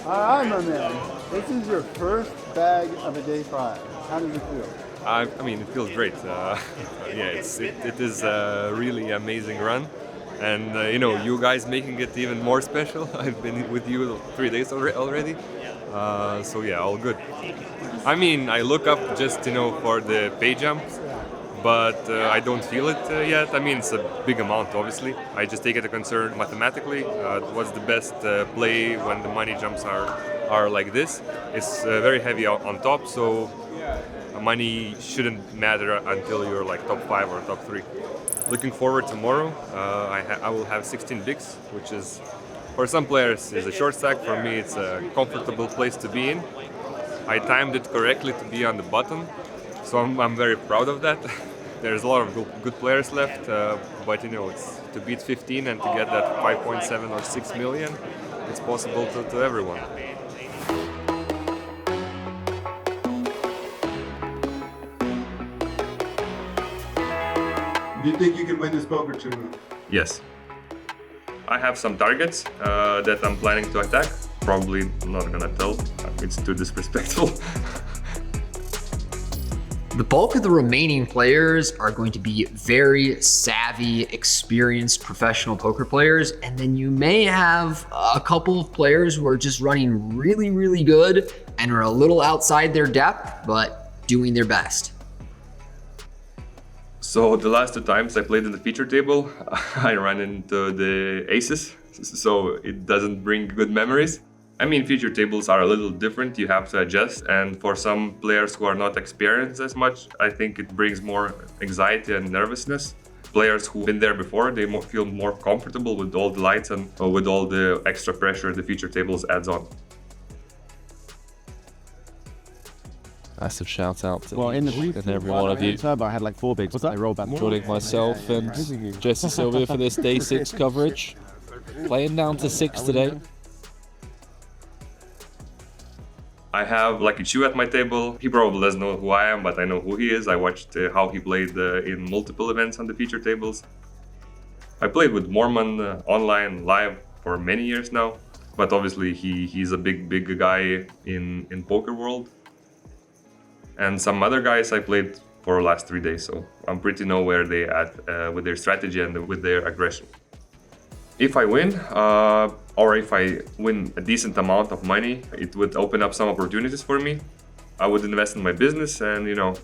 All right, my man. This is your first bag of a day 5. How does it feel? I mean, it feels great. Yeah, it is a really amazing run. And you guys making it even more special. I've been with you 3 days already. So yeah, all good. I mean, I look up just for the pay jumps, but I don't feel it yet. I mean, it's a big amount, obviously. I just take it a concern mathematically. What's the best play when the money jumps are like this? It's very heavy on top, so money shouldn't matter until you're like top 5 or top 3. Looking forward tomorrow. I will have 16 bigs, which is, for some players, is a short stack. For me, it's a comfortable place to be in. I timed it correctly to be on the button, so I'm very proud of that. there's a lot of good players left, but you know, it's to beat 15 and to get that 5.7 or 6 million, it's possible to everyone. Do you think you can win this poker tournament? Yes. I have some targets that I'm planning to attack. Probably not gonna tell, it's too disrespectful. The bulk of the remaining players are going to be very savvy, experienced professional poker players, and then you may have a couple of players who are just running really, really good and are a little outside their depth, but doing their best. So the last 2 times I played in the feature table, I ran into the aces, so it doesn't bring good memories. I mean, feature tables are a little different, you have to adjust, and for some players who are not experienced as much, I think it brings more anxiety and nervousness. Players who've been there before, they feel more comfortable with all the lights and with all the extra pressure the feature tables adds on. Massive shout out to in the each and every one of you. Turbo, I had like 4 bigs. I rolled back. Joining myself and Jesse Sylvia for this day 6 coverage. Playing down to 6 today. I have Lucky Chu at my table. He probably doesn't know who I am, but I know who he is. I watched how he played in multiple events on the feature tables. I played with Moorman online live for many years now, but obviously he's a big guy in poker world. And some other guys I played for the last 3 days, so I'm pretty know where they at with their strategy and with their aggression. If I win, or if I win a decent amount of money, it would open up some opportunities for me. I would invest in my business and, you know,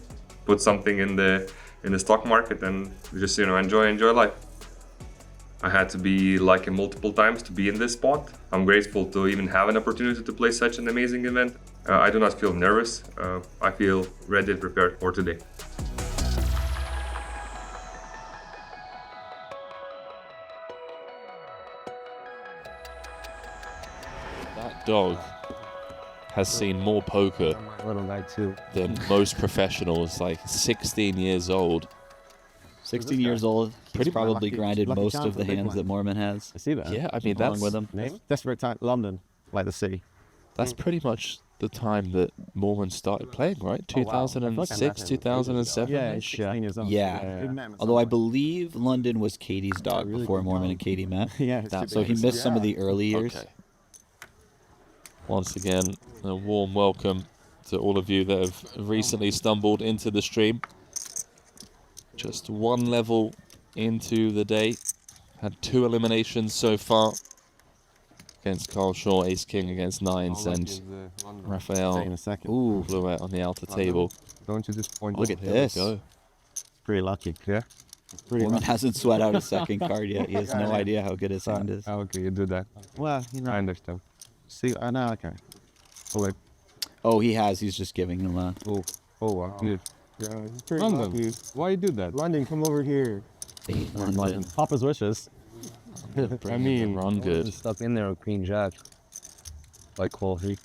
put something in the stock market and just, you know, enjoy life. I had to be lucky multiple times to be in this spot. I'm grateful to even have an opportunity to play such an amazing event. I do not feel nervous. I feel ready and prepared for today. That dog has seen more poker than most professionals, like 16 years old. 16 years old, he's probably grinded most of the hands that Moorman has. I see that. Yeah, I mean, that's... with him. Desperate time, London, like the city. That's pretty much the time that Moorman started playing, right? 2006, 2007? Yeah. Although I believe London was Katie's dog before Moorman and Katie met. So he missed some of the early years. Okay. Once again, a warm welcome to all of you that have recently stumbled into the stream. Just 1 level into the day. Had 2 eliminations so far. Against Carl Shaw, Ace King against 9s, and Raphael blew out on the outer table. Don't you disappoint? Look at this. Go. Pretty lucky. Yeah. Moorman hasn't sweat out a second card yet. He has no idea how good his hand is. Okay, you do that. Well, you know. I understand. See, I know. Okay. Oh, he has. He's just giving him a. Wow. Good. Yeah, London, why you do that? London, come over here. London. Papa's wishes. I mean, run good. Just stuck in there with Queen Jack. Like quality.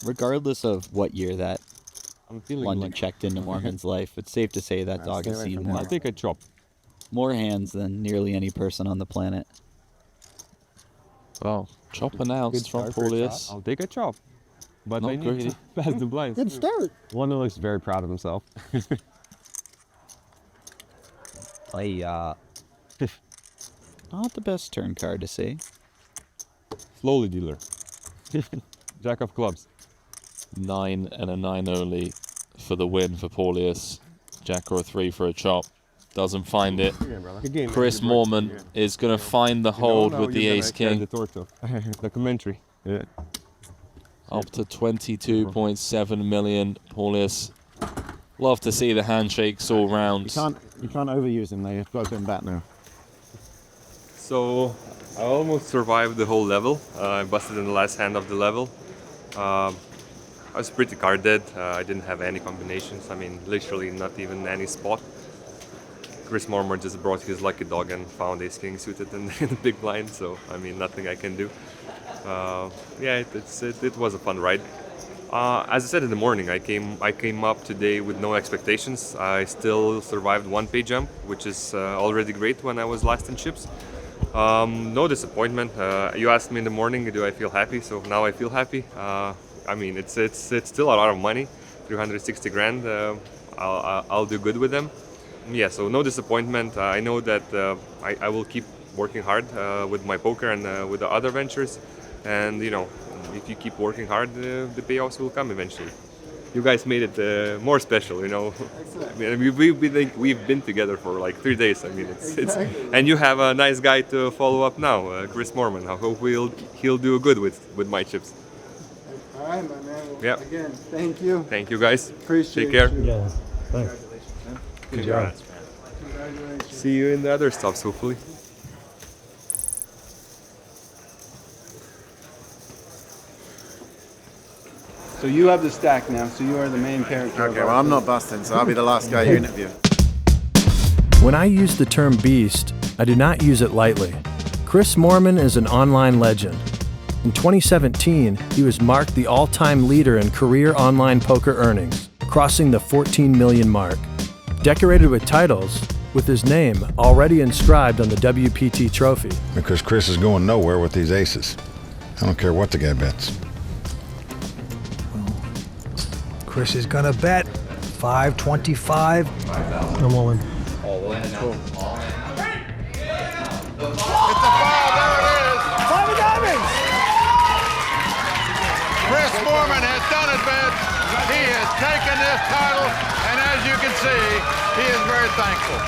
Regardless of what year that I'm feeling London like checked into Moorman's life, it's safe to say that dog has seen more. I'll take a chop. More hands than nearly any person on the planet. Well, chop announced from Paulius. I'll take a chop. But Not I need greedy. to pass the blinds. Good start. One that looks very proud of himself. Not the best turn card to see. Slowly dealer. Jack of clubs. 9 and a 9 only for the win for Paulius. Jack or a 3 for a chop. Doesn't find it. Chris Moorman is going to find the hold with the Ace King. The commentary. Yeah. Up to 22.7 million. Paulius, love to see the handshakes all round. You can't overuse him though. You've got to put him back now. So I almost survived the whole level. I busted in the last hand of the level. I was pretty card dead. I didn't have any combinations. I mean, literally not even any spot. Chris Moorman just brought his lucky dog and found Ace King suited in the big blind. So I mean, nothing I can do. Yeah, it was a fun ride. As I said in the morning, I came up today with no expectations. I still survived one pay jump, which is already great when I was last in chips. No disappointment. You asked me in the morning, do I feel happy? So now I feel happy. I mean, it's still a lot of money, 360 grand. I'll do good with them. Yeah, so no disappointment. I know that I will keep working hard with my poker and with the other ventures, and you know, if you keep working hard, the payoffs will come eventually. You guys made it more special, you know. I mean, we've been together for like 3 days. I mean, it's and you have a nice guy to follow up now, Chris Moorman. I hope he'll do good with my chips. All right, my man. Well, yeah. Again, thank you. Thank you, guys. Appreciate Take care. you. Yeah. Thanks. Good job. See you in the other stops, hopefully. So you have the stack now, so you are the main character. Okay, well, I'm not busting, so I'll be the last guy you interview. When I use the term beast, I do not use it lightly. Chris Moorman is an online legend. In 2017, he was marked the all-time leader in career online poker earnings, crossing the 14 million mark. Decorated with titles, with his name already inscribed on the WPT trophy. Because Chris is going nowhere with these aces. I don't care what the guy bets. Chris is gonna bet 525. I'm all in. All in. Cool. It's a foul, there it is. Five of diamonds. Chris Moorman has done it, man. He has taken this title, and as you can see, he is very thankful.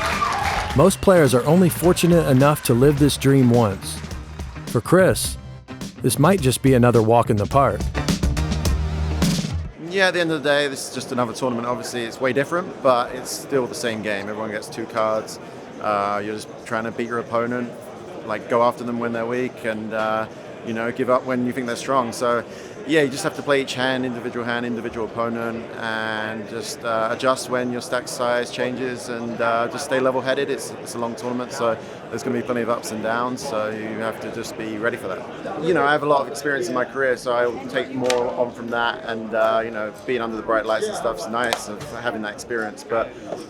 Most players are only fortunate enough to live this dream once. For Chris, this might just be another walk in the park. Yeah, at the end of the day, this is just another tournament. Obviously, it's way different, but it's still the same game. Everyone gets 2 cards. You're just trying to beat your opponent, like go after them when they're weak, and you know, give up when you think they're strong. So, yeah, you just have to play each hand, individual opponent, and just adjust when your stack size changes, and just stay level-headed. It's a long tournament, so there's going to be plenty of ups and downs, so you have to just be ready for that. You know, I have a lot of experience in my career, so I'll take more on from that, and you know, being under the bright lights and stuff is nice of having that experience. But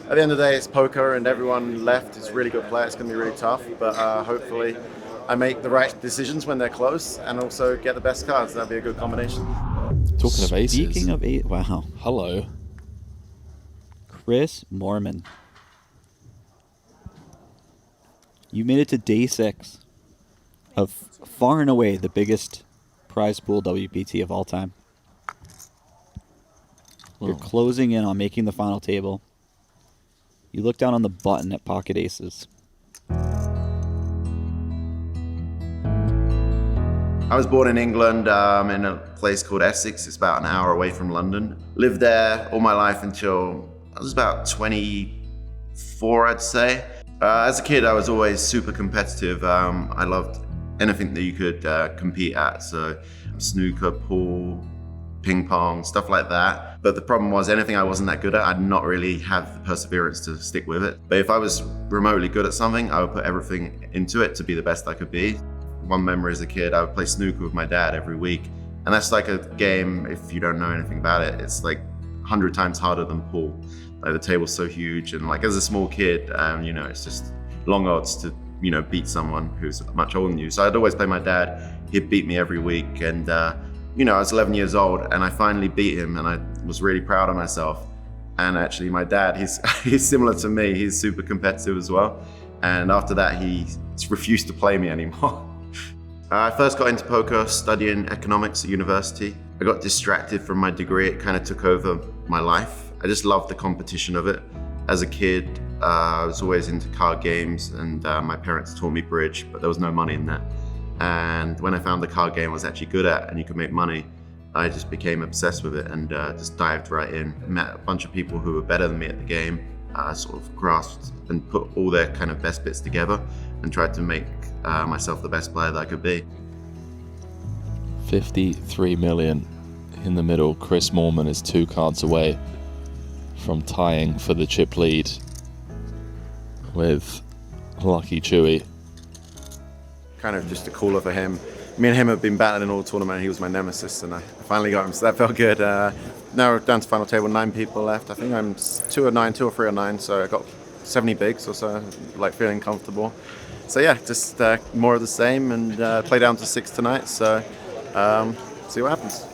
at the end of the day, it's poker, and everyone left is really good player. It's going to be really tough, but hopefully I make the right decisions when they're close and also get the best cards. That'd be a good combination. Talking of aces. Speaking of eight, wow. Hello. Chris Moorman. You made it to day 6 of far and away the biggest prize pool WPT of all time. You're closing in on making the final table. You look down on the button at pocket aces. I was born in England in a place called Essex. It's about an hour away from London. Lived there all my life until I was about 24, I'd say. As a kid, I was always super competitive. I loved anything that you could compete at. So snooker, pool, ping pong, stuff like that. But the problem was anything I wasn't that good at, I'd not really have the perseverance to stick with it. But if I was remotely good at something, I would put everything into it to be the best I could be. One memory as a kid, I would play snooker with my dad every week. And that's like a game, if you don't know anything about it, it's like 100 times harder than pool. Like the table's so huge, and like as a small kid, you know, it's just long odds to, you know, beat someone who's much older than you. So I'd always play my dad. He'd beat me every week, and you know, I was 11 years old, and I finally beat him, and I was really proud of myself. And actually, my dad, he's similar to me. He's super competitive as well. And after that, he refused to play me anymore. I first got into poker studying economics at university. I got distracted from my degree. It kind of took over my life. I just loved the competition of it. As a kid, I was always into card games, and my parents taught me bridge, but there was no money in that. And when I found the card game I was actually good at and you could make money, I just became obsessed with it and just dived right in. Met a bunch of people who were better than me at the game. I sort of grasped and put all their kind of best bits together and tried to make myself the best player that I could be. 53 million in the middle. Chris Moorman is 2 cards away from tying for the chip lead with Lucky Chewy. Kind of just a cooler for him. me and him have been battling all tournament. He was my nemesis, and I finally got him, so that felt good. Now we're down to final table, 9 people left. I think I'm 2 or 3 or 9, so I got 70 bigs or so, like feeling comfortable. So yeah, just more of the same, and play down to 6 tonight, so see what happens.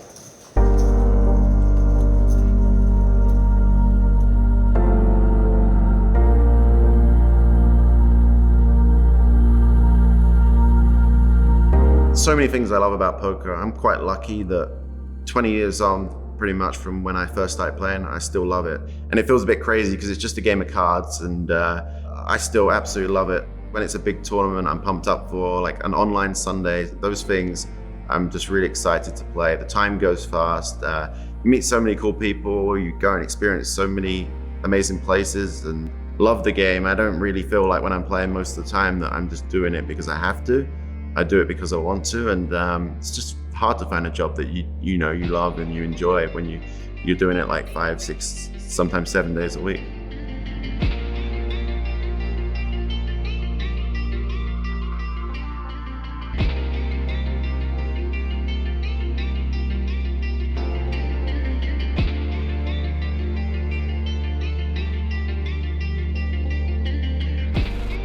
So many things I love about poker. I'm quite lucky that 20 years on, pretty much from when I first started playing, I still love it. And it feels a bit crazy because it's just a game of cards, and I still absolutely love it. When it's a big tournament, I'm pumped up for, like an online Sunday, those things, I'm just really excited to play. The time goes fast. You meet so many cool people, you go and experience so many amazing places, and love the game. I don't really feel like when I'm playing most of the time that I'm just doing it because I have to. I do it because I want to, and it's just hard to find a job that you know you love and you enjoy when you're doing it like 5, 6, sometimes 7 days a week.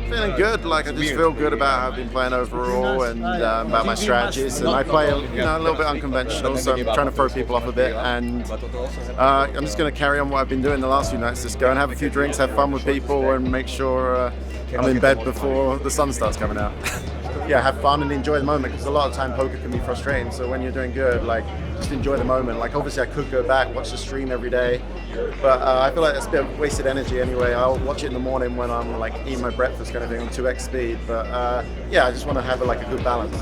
Feeling good, like I just feel good about how I've been playing overall, and about my strategies, and I play a little bit unconventional, so I'm trying to throw people off a bit, and I'm just going to carry on what I've been doing the last few nights, just go and have a few drinks, have fun with people, and make sure I'm in bed before the sun starts coming out. Yeah, have fun and enjoy the moment, because a lot of time poker can be frustrating, so when you're doing good, like, just enjoy the moment. Like, obviously I could go back, watch the stream every day, but I feel like that's a bit of wasted energy anyway. I'll watch it in the morning when I'm like eating my breakfast kind of thing on 2x speed, but yeah, I just want to have like a good balance.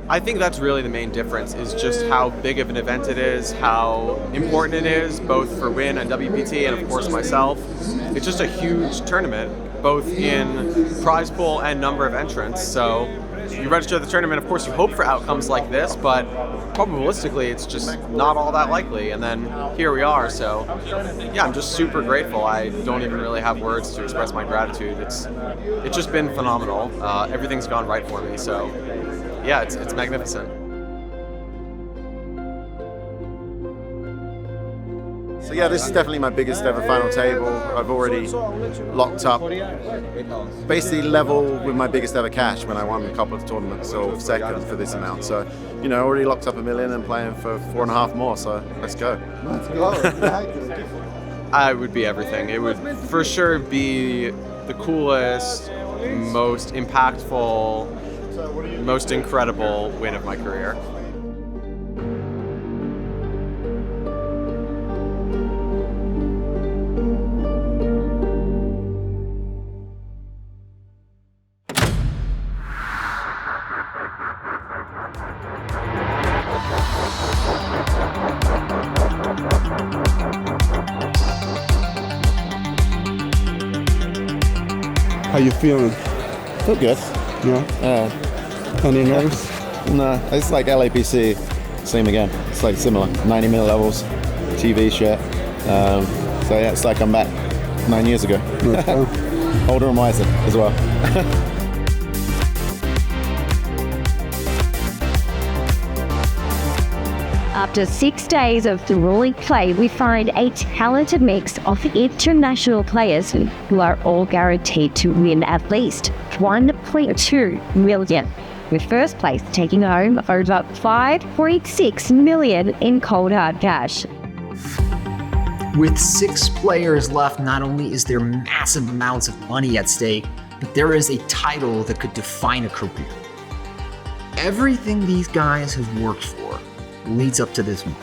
I think that's really the main difference, is just how big of an event it is, how important it is, both for Win and WPT and of course myself. It's just a huge tournament, both in prize pool and number of entrants. So you register the tournament, of course you hope for outcomes like this, but probabilistically it's just not all that likely. And then here we are, so yeah, I'm just super grateful. I don't even really have words to express my gratitude. It's just been phenomenal. Everything's gone right for me, so yeah, it's magnificent. So yeah, this is definitely my biggest ever final table. I've already locked up basically level with my biggest ever cash when I won a couple of tournaments, so second for this amount. So, you know, already locked up $1 million and playing for 4.5 more, so let's go. Let's go. I would be everything. It would for sure be the coolest, most impactful, most incredible win of my career. How you feeling? Feel good. Yeah. Any nerves? No, it's like LAPC, same again. It's like similar, 90-minute levels, TV shit. So yeah, it's like I'm back 9 years ago. Older and wiser as well. After 6 days of grueling play, we find a talented mix of international players who are all guaranteed to win at least 1.2 million, with first place taking home over 5.6 million in cold hard cash. With 6 players left, not only is there massive amounts of money at stake, but there is a title that could define a career. Everything these guys have worked for leads up to this moment.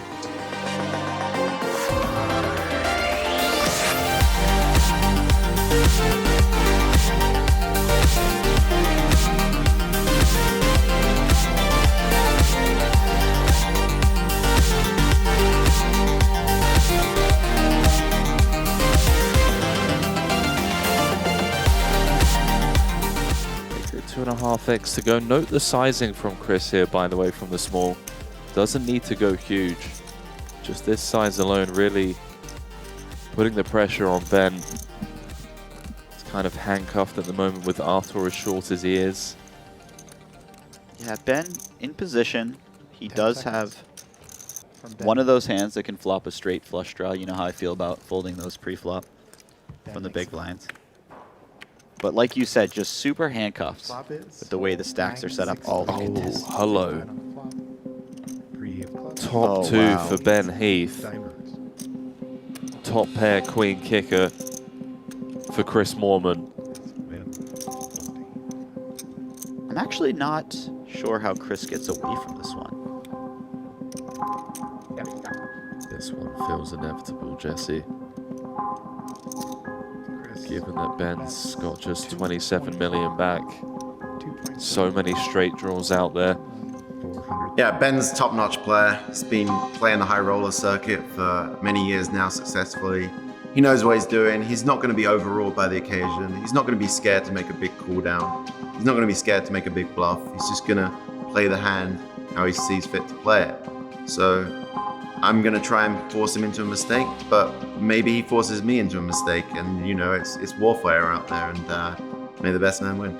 2.5x to go. Note the sizing from Chris here, by the way, from the small. Doesn't need to go huge. Just this size alone really putting the pressure on Ben. He's kind of handcuffed at the moment with Arthur as short as he is. Yeah, Ben in position. He does have one of those hands that can flop a straight flush draw. You know how I feel about folding those pre-flop from the big blinds. But like you said, just super handcuffed with the way the stacks are set up. Oh, look at this. Hello. Top two for Ben Heath. Top pair queen kicker for Chris Moorman. I'm actually not sure how Chris gets away from this one. This one feels inevitable, Jesse. Given that Ben's got just 27 million back. So many straight draws out there. Yeah, Ben's top-notch player. He's been playing the high roller circuit for many years now successfully. He knows what he's doing. He's not going to be overawed by the occasion. He's not going to be scared to make a big cool down. He's not going to be scared to make a big bluff. He's just going to play the hand how he sees fit to play it. So I'm going to try and force him into a mistake, but maybe he forces me into a mistake, and you know, it's warfare out there, and may the best man win.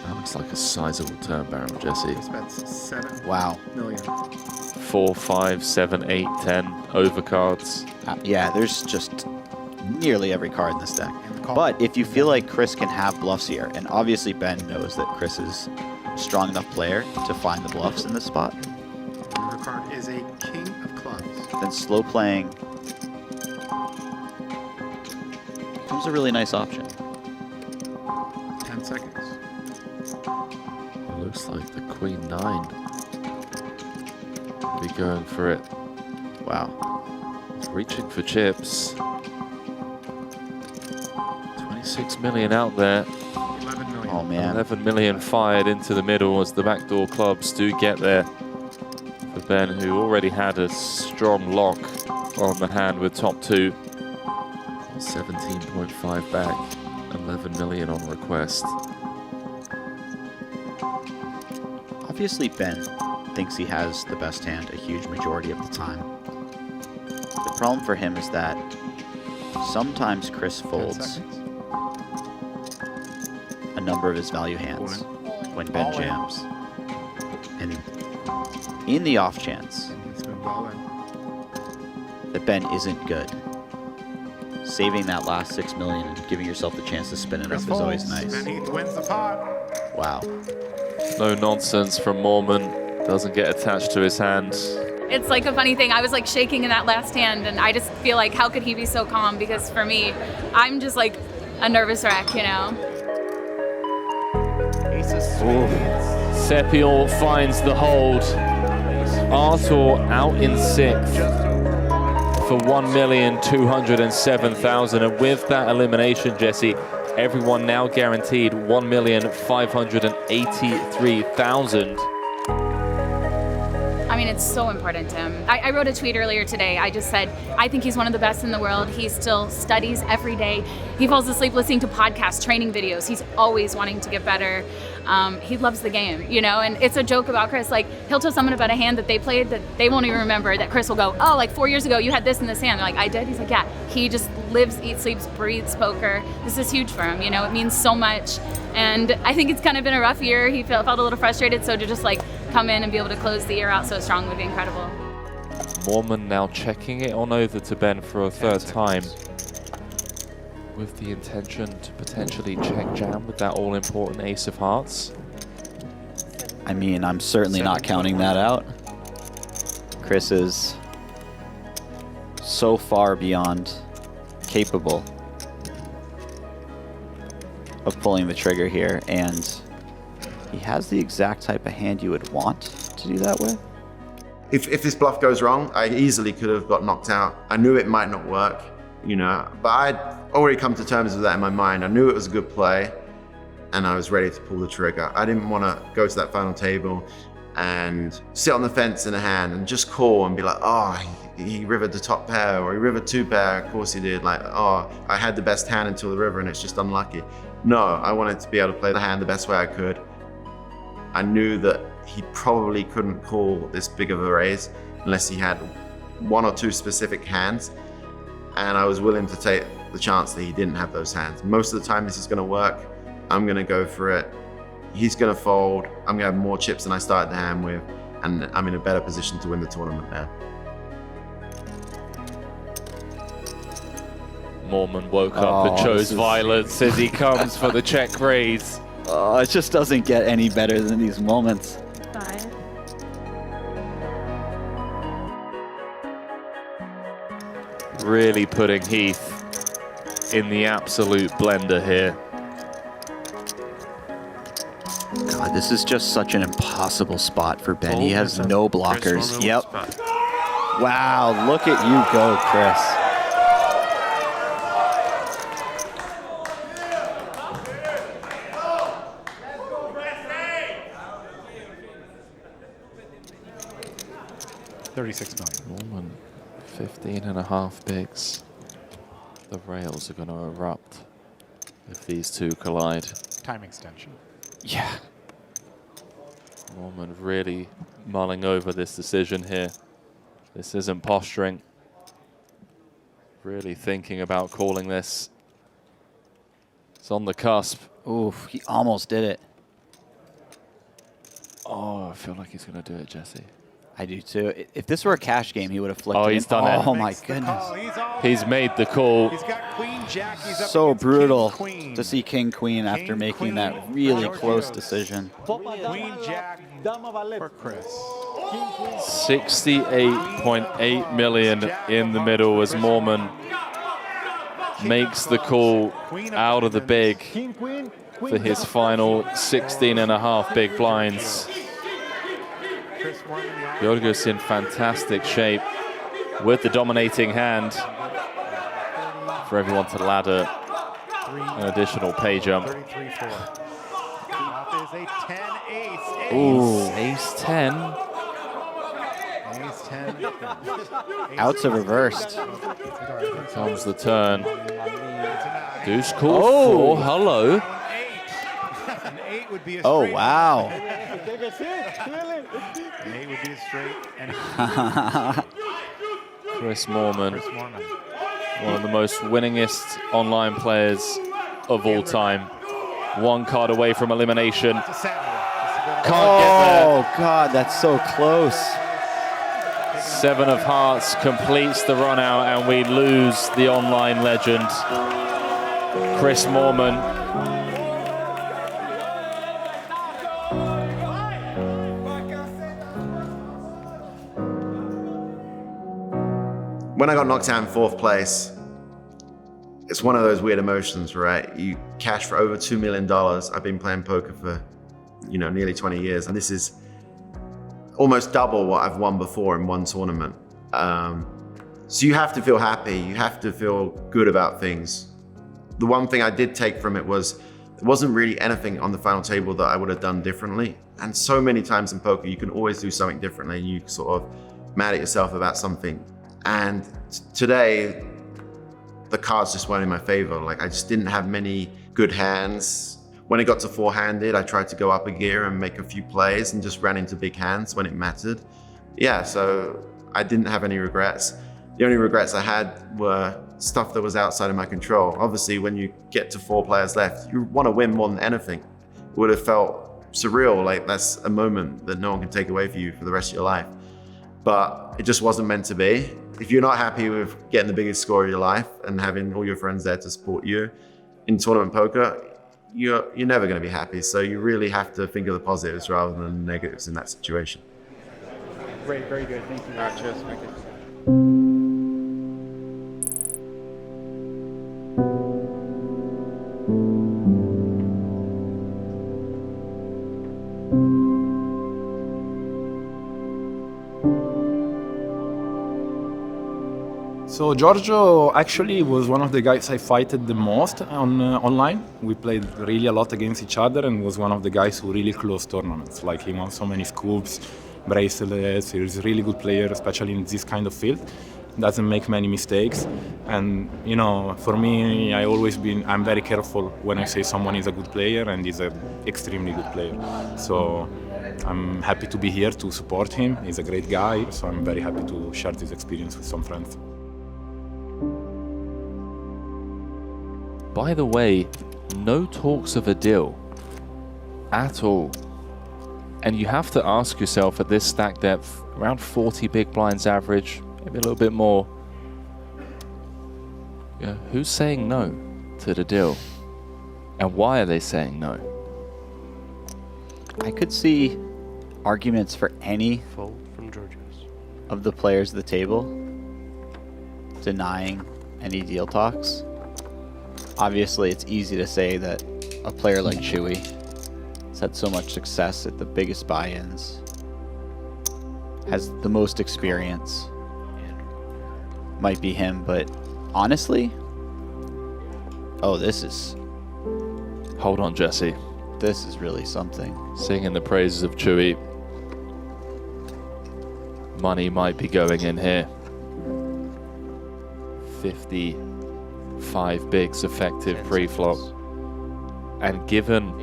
That looks like a sizable turn barrel, Jesse. It's about 7 Wow. million. 4, 5, 7, 8, 10 overcards. Yeah, there's just nearly every card in this deck. But if you feel like Chris can have bluffs here, and obviously Ben knows that Chris is a strong enough player to find the bluffs in this spot, The card is a king of clubs. then slow playing becomes a really nice option. 10 seconds. It looks like the queen 9 will be going for it. Wow. He's reaching for chips. 26 million out there. 11 million. Oh man. 11 million fired into the middle as the backdoor clubs do get there. For Ben, who already had a strong lock on the hand with top 2. 17.5 back, 11 million on request. Obviously Ben thinks he has the best hand a huge majority of the time. The problem for him is that sometimes Chris folds a number of his value hands when Ben jams. And in the off chance that Ben isn't good, saving that last 6 million and giving yourself the chance to spin it up is always nice. Ben Heath wins the pot. Wow. No nonsense from Moorman. Doesn't get attached to his hand. It's like a funny thing. I was like shaking in that last hand, and I just feel like, how could he be so calm? Because for me, I'm just like a nervous wreck, you know? Sepiol finds the hold. Arthur out in 6th for 1,207,000, and with that elimination, Jesse, everyone now guaranteed 1,583,000. I mean, it's so important to him. I wrote a tweet earlier today. I just said, I think he's one of the best in the world. He still studies every day. He falls asleep listening to podcasts, training videos. He's always wanting to get better. He loves the game, you know? And it's a joke about Chris. Like, he'll tell someone about a hand that they played that they won't even remember, that Chris will go, oh, like 4 years ago, you had this in this hand. They're like, I did? He's like, yeah. He just lives, eats, sleeps, breathes poker. This is huge for him, you know? It means so much. And I think it's kind of been a rough year. He felt a little frustrated, so to just like come in and be able to close the year out so strong would be incredible. Moorman now checking it on over to Ben for a third time, with the intention to potentially check jam with that all-important ace of hearts. I mean, I'm certainly not counting that out. Chris is so far beyond capable of pulling the trigger here, and he has the exact type of hand you would want to do that with. If this bluff goes wrong, I easily could have got knocked out. I knew it might not work, you know, but I'd already come to terms with that in my mind. I knew it was a good play, and I was ready to pull the trigger. I didn't want to go to that final table and sit on the fence in a hand and just call and be like, oh, he rivered the top pair, or he rivered 2 pair, of course he did. Like, oh, I had the best hand until the river and it's just unlucky. No, I wanted to be able to play the hand the best way I could. I knew that he probably couldn't call this big of a raise unless he had 1 or 2 specific hands, and I was willing to take the chance that he didn't have those hands. Most of the time this is going to work. I'm going to go for it. He's going to fold. I'm going to have more chips than I started the hand with, and I'm in a better position to win the tournament now. Moorman woke up and chose violence as he comes for the check raise. Oh, it just doesn't get any better than these moments. Really putting Heath in the absolute blender here. God, this is just such an impossible spot for Ben. He has no blockers. Yep. Wow, look at you go, Chris. $36 million. 15.5 bigs. The rails are going to erupt if these two collide. Time extension. Yeah. Moorman really mulling over this decision here. This isn't posturing. Really thinking about calling this. It's on the cusp. Oof, he almost did it. Oh, I feel like he's going to do it, Jesse. I do too. If this were a cash game, he would have flicked it. Oh, he's done it. Oh my goodness. He's made the call. He's got Queen Jack. He's up So against brutal King, Queen. to see King Queen after making that really close decision. Queen Jack for Chris. 68.8 million in the middle as Moorman makes the call out of the big for his final 16.5 big blinds. Bjorgos in fantastic shape with the dominating hand for everyone to ladder an additional pay jump. Ooh, ace 10. Ace 10. Outs are reversed. Comes the turn. Deuce call for hello. An 8 would be a straight. Oh, wow. An 8 would be a straight. And Chris Moorman, one of the most winningest online players of all time. 1 card away from elimination. Can't get there. Oh, God, that's so close. 7 of hearts completes the run out, and we lose the online legend, Chris Moorman. When I got knocked out in 4th place, it's one of those weird emotions, right? You cash for over $2 million. I've been playing poker for, nearly 20 years, and this is almost double what I've won before in one tournament. So you have to feel happy. You have to feel good about things. The one thing I did take from it was there wasn't really anything on the final table that I would have done differently. And so many times in poker, you can always do something differently. You sort of mad at yourself about something. And today, the cards just weren't in my favor. Like, I just didn't have many good hands. When it got to 4-handed, I tried to go up a gear and make a few plays and just ran into big hands when it mattered. Yeah, so I didn't have any regrets. The only regrets I had were stuff that was outside of my control. Obviously, when you get to 4 players left, you want to win more than anything. It would have felt surreal, like that's a moment that no one can take away from you for the rest of your life. But it just wasn't meant to be. If you're not happy with getting the biggest score of your life and having all your friends there to support you in tournament poker, you're never going to be happy. So you really have to think of the positives rather than the negatives in that situation. Great, very good. Thank you. All right, cheers. Thank you. So Giorgio actually was one of the guys I fighted the most on online. We played really a lot against each other and was one of the guys who really closed tournaments. Like, he won so many scoops, bracelets. He's a really good player, especially in this kind of field. Doesn't make many mistakes. And you know, for me, I'm very careful when I say someone is a good player, and he's an extremely good player. So I'm happy to be here to support him. He's a great guy, so I'm very happy to share this experience with some friends. By the way, no talks of a deal at all. And you have to ask yourself at this stack depth, around 40 big blinds average, maybe a little bit more. Yeah, who's saying no to the deal? And why are they saying no? I could see arguments for any of the players at the table denying any deal talks. Obviously, it's easy to say that a player like Chewy has had so much success at the biggest buy-ins, has the most experience, might be him, but honestly, this is... Hold on, Jesse. This is really something. Singing the praises of Chewy. Money might be going in here. 55 bigs effective pre-flop. And given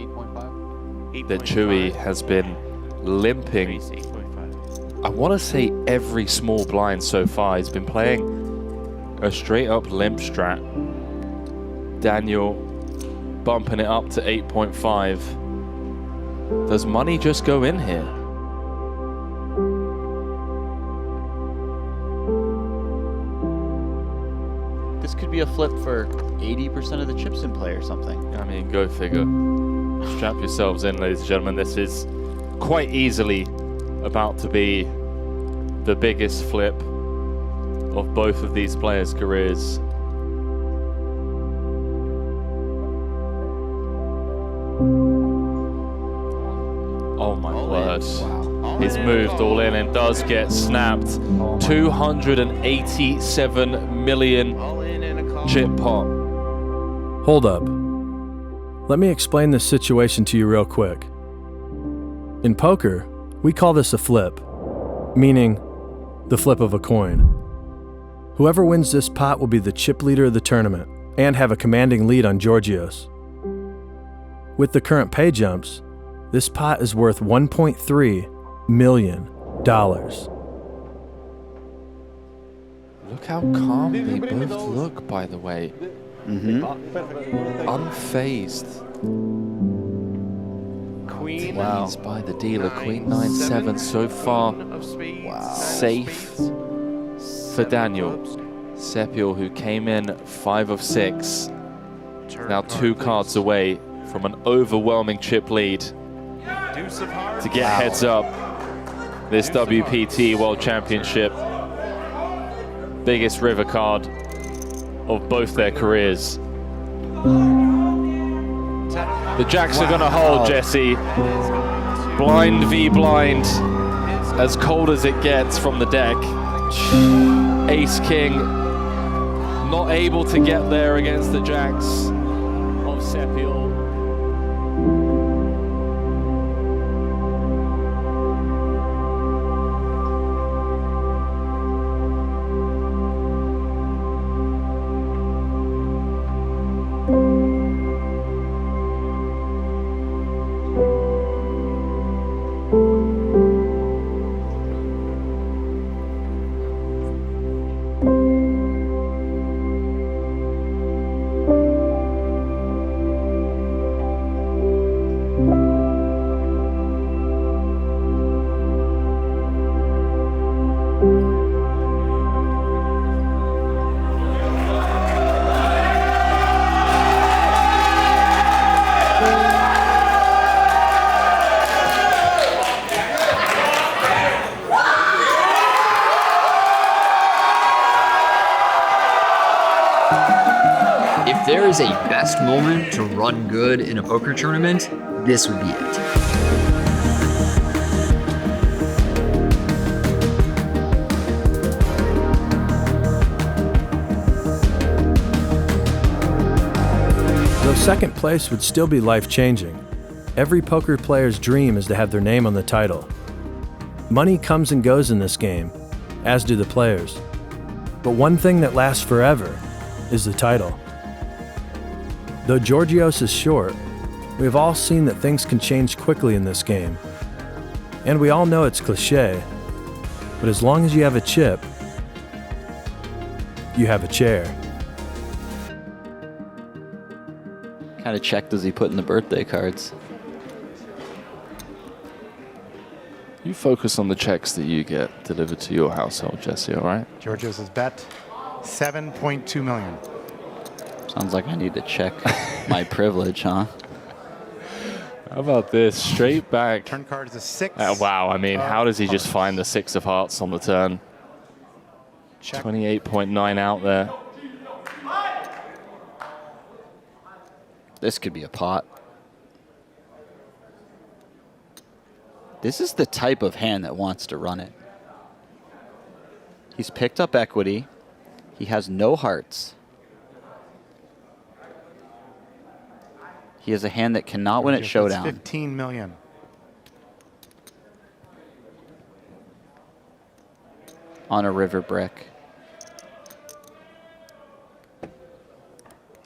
that Chewy has been limping, I want to say every small blind so far, he's been playing a straight up limp strat. Daniel bumping it up to 8.5. Does money just go in here? This could be a flip for 80% of the chips in play or something. I mean, go figure. Strap yourselves in, ladies and gentlemen. This is quite easily about to be the biggest flip of both of these players' careers. Oh my word. He's moved all in and does get snapped. 287 million chip pot. Hold up. Let me explain this situation to you real quick. In poker, we call this a flip, meaning the flip of a coin. Whoever wins this pot will be the chip leader of the tournament and have a commanding lead on Georgios. With the current pay jumps, this pot is worth $1.3 million. Look how calm they both look, by the way. Unfazed. Wow. By the dealer. Queen 9-7 so far. Wow. Safe for Daniel. Sepiol, who came in 5 of 6, now 2 cards away from an overwhelming chip lead to get heads up this WPT World Championship. Biggest river card of both their careers. The jacks are gonna hold, Jesse. Blind v blind, as cold as it gets from the deck. Ace King, not able to get there against the jacks of Sepiol. If there is a best moment to run good in a poker tournament, this would be it. Though second place would still be life-changing, every poker player's dream is to have their name on the title. Money comes and goes in this game, as do the players. But one thing that lasts forever is the title. Though Georgios is short, we have all seen that things can change quickly in this game. And we all know it's cliché, but as long as you have a chip, you have a chair. What kind of check does he put in the birthday cards? You focus on the checks that you get delivered to your household, Jesse, all right? Georgios' bet, 7.2 million. Sounds like I need to check my privilege, huh? How about this? Straight back. Turn card is a 6. Wow, I mean, how does he just find the 6 of hearts on the turn? 28.9 out there. This could be a pot. This is the type of hand that wants to run it. He's picked up equity. He has no hearts. He has a hand that cannot win at showdown. 15 million. On a river brick.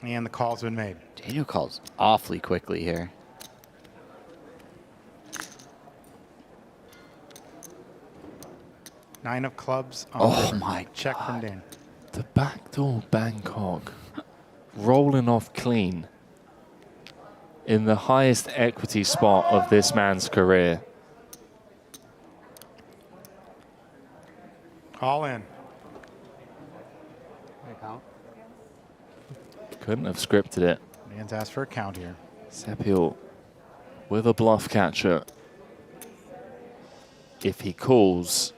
And the call's been made. Daniel calls awfully quickly here. Nine of clubs. On Oh river. my Check God. from Dan. The backdoor Bangkok rolling off clean in the highest equity spot of this man's career. All in. Couldn't have scripted it. Dan's asked for a count here. Sepiol with a bluff catcher. If he calls,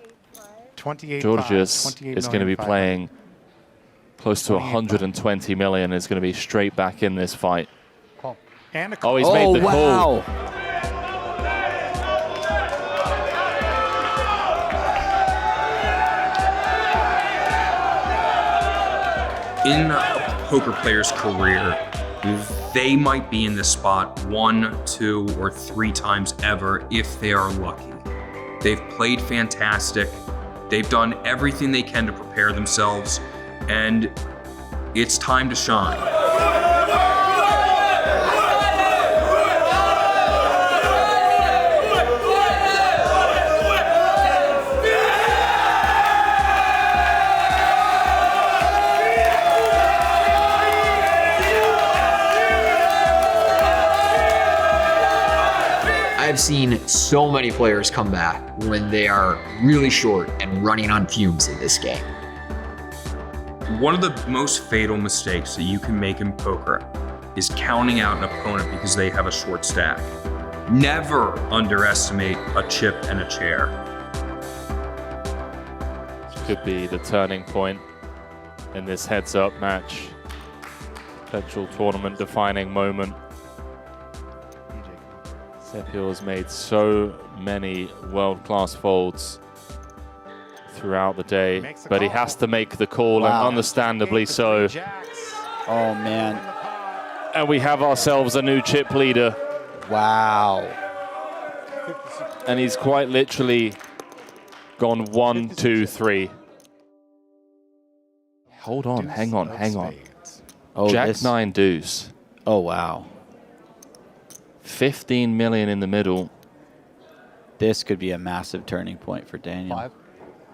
28. Georgios is going to be playing close to 120 million. Is going to be straight back in this fight. Call. And a call. Oh, he's made the call. In a poker player's career, they might be in this spot 1, 2, or 3 times ever if they are lucky. They've played fantastic. They've done everything they can to prepare themselves, and it's time to shine. I've seen so many players come back when they are really short and running on fumes in this game. One of the most fatal mistakes that you can make in poker is counting out an opponent because they have a short stack. Never underestimate a chip and a chair. Could be the turning point in this heads-up match. Potential tournament defining moment. Sepiol has made so many world-class folds throughout the day, but he has to make the call, and understandably so. Oh, man. And we have ourselves a new chip leader. Wow. And he's quite literally gone 1, 2, 3. Hold on, hang on, hang on. Oh, Jack 9 deuce. Oh, wow. 15 million in the middle. This could be a massive turning point for Daniel. 5.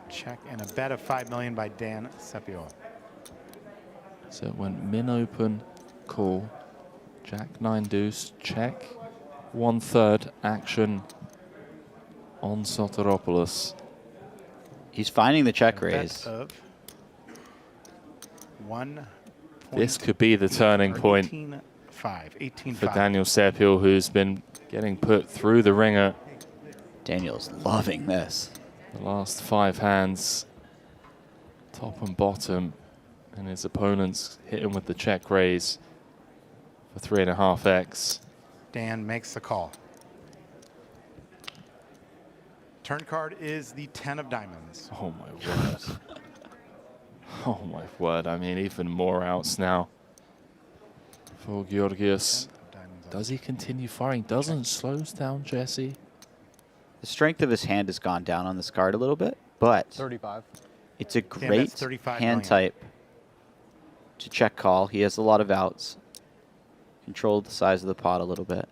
Check and a bet of 5 million by Dan Sepiol. So it went min open, call, Jack 9 deuce, check, 1/3 action on Soteropoulos. He's finding the check raise. Of 1. This could be the turning point 18-5. for Daniel Sepiol, who's been getting put through the ringer. Daniel's loving this. The last 5 hands, top and bottom, and his opponents hit him with the check raise for 3.5x. Dan makes the call. Turn card is the 10 of diamonds. Oh my word. Oh my word. I mean, even more outs now for Georgios. Does he continue firing? Doesn't. Slows down Jesse. The strength of his hand has gone down on this card a little bit, but 35. it's a Damn, great that's 35 hand million. type to check call. He has a lot of outs. Control the size of the pot a little bit.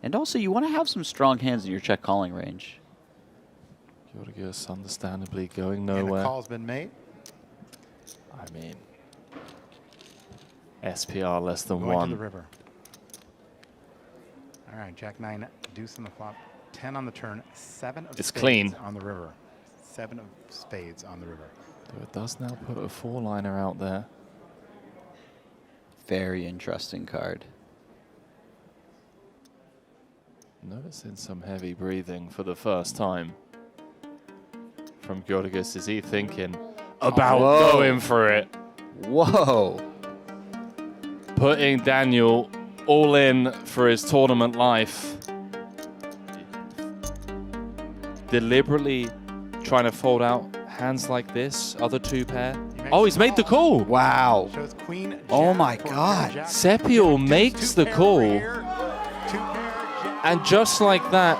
And also, you want to have some strong hands in your check calling range. Georgios understandably going And the nowhere. call's been made. I mean, SPR less than Going one. to the river. All right, Jack 9, deuce on the flop, 10 on the turn, 7 of It's spades clean. on the river. 7 of spades on the river. So it does now put a four-liner out there. Very interesting card. Noticing some heavy breathing for the first time from Georgios. Is he thinking about Whoa. going for it? Whoa. Putting Daniel all in for his tournament life. Deliberately trying to fold out hands like this. Other two pair. Oh, he's made the call. Wow. Shows queen, jack, Oh my four, God. jack, Sepiol makes the call. And just like that,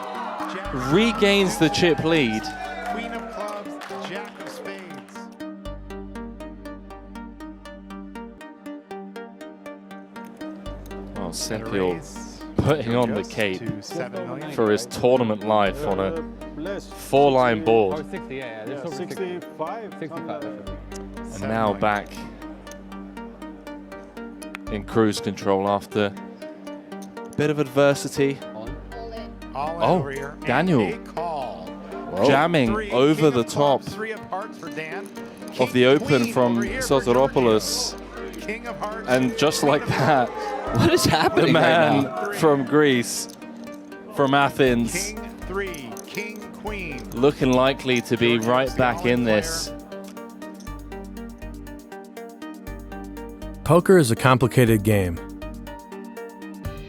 regains the chip lead. Queen of clubs, jack of spades. Well, Sepiol putting on the cape to 7 million. for his tournament life on a four-line board. 60, yeah. There's over 65. 65. And now back in cruise control after a bit of adversity. All in Oh, over here. And Daniel a call. jamming Three, over king the of top clubs, 3 of hearts for Dan. of the Open queen from over here for Soteropoulos. King of hearts. And just like that, What is the happening man right now? from Greece, from Athens, King 3, king queen. looking likely to be right back in this. Poker is a complicated game.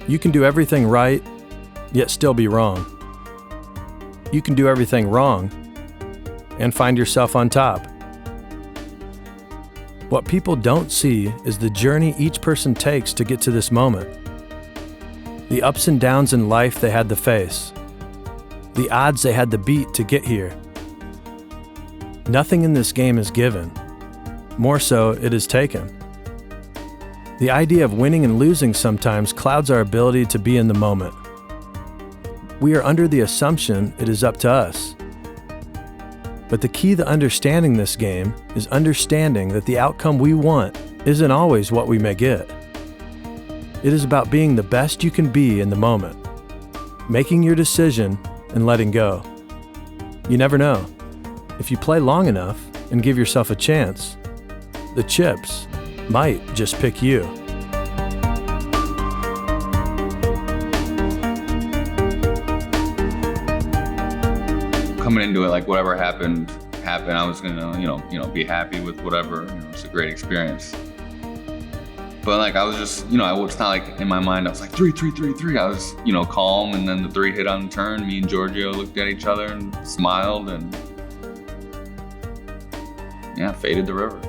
You can do everything right, yet still be wrong. You can do everything wrong and find yourself on top. What people don't see is the journey each person takes to get to this moment. The ups and downs in life they had to face. The odds they had to beat to get here. Nothing in this game is given. More so, it is taken. The idea of winning and losing sometimes clouds our ability to be in the moment. We are under the assumption it is up to us. But the key to understanding this game is understanding that the outcome we want isn't always what we may get. It is about being the best you can be in the moment, making your decision and letting go. You never know. If you play long enough and give yourself a chance, the chips might just pick you. Coming into it, like whatever happened. I was gonna, be happy with whatever. It's a great experience. But like I was just, it's not like in my mind I was like 3, 3, 3, 3. I was, calm, and then the 3 hit on the turn. Me and Giorgio looked at each other and smiled, and yeah, faded the river.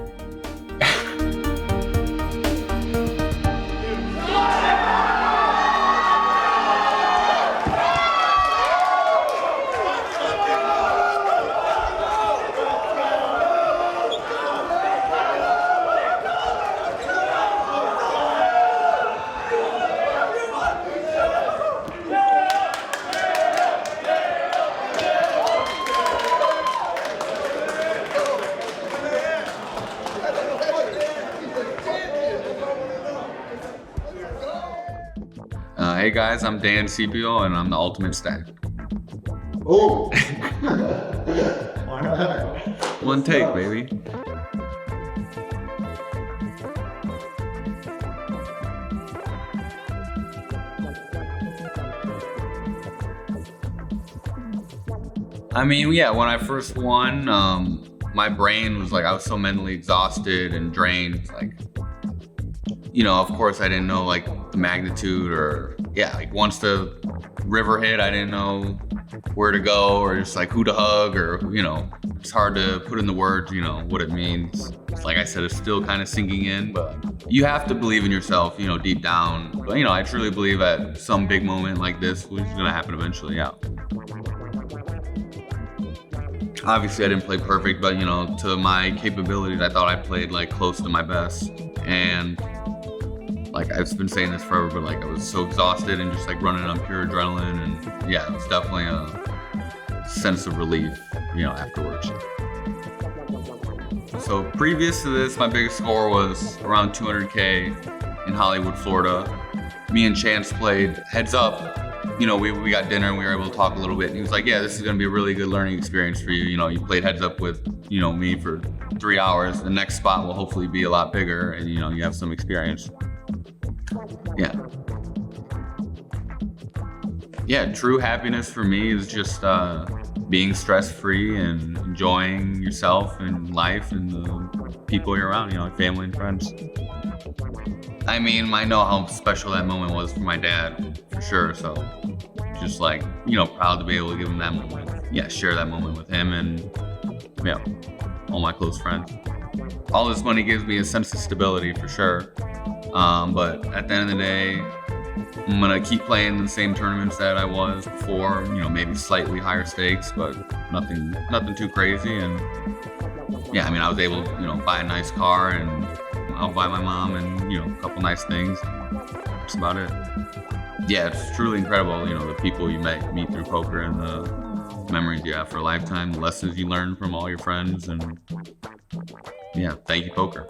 Hey guys, I'm Dan Sepiol, and I'm the ultimate stack. Oh! One take, baby. I mean, yeah, when I first won, my brain was like, I was so mentally exhausted and drained. Like, of course I didn't know like the magnitude or, yeah, like once the river hit, I didn't know where to go or just like who to hug or, you know, it's hard to put in the words, you know, what it means. It's like I said, it's still kind of sinking in, but you have to believe in yourself, you know, deep down. But, you know, I truly believe that some big moment like this was going to happen eventually, yeah. Obviously, I didn't play perfect, but, you know, to my capabilities, I thought I played, like, close to my best. And, like, I've been saying this forever, but, like, I was so exhausted and just, like, running on pure adrenaline. And, yeah, it was definitely a sense of relief, you know, afterwards. So, previous to this, my biggest score was around 200K in Hollywood, Florida. Me and Chance played heads up. You know, we got dinner and we were able to talk a little bit. And he was like, yeah, this is going to be a really good learning experience for you. You know, you played heads up with, you know, me for 3 hours. The next spot will hopefully be a lot bigger and, you know, you have some experience. Yeah. Yeah, true happiness for me is just being stress-free and enjoying yourself and life and the people you're around, you know, family and friends. I mean, I know how special that moment was for my dad, for sure, so just like, you know, proud to be able to give him that moment. Yeah, share that moment with him and, yeah, all my close friends. All this money gives me a sense of stability, for sure, but at the end of the day, I'm gonna keep playing the same tournaments that I was before, you know, maybe slightly higher stakes, but nothing too crazy, and yeah, I mean, I was able to, you know, buy a nice car and I'll buy my mom and, you know, a couple nice things. That's about it. Yeah, it's truly incredible, you know, the people you meet through poker and the memories you have for a lifetime, the lessons you learn from all your friends, and yeah, thank you, poker.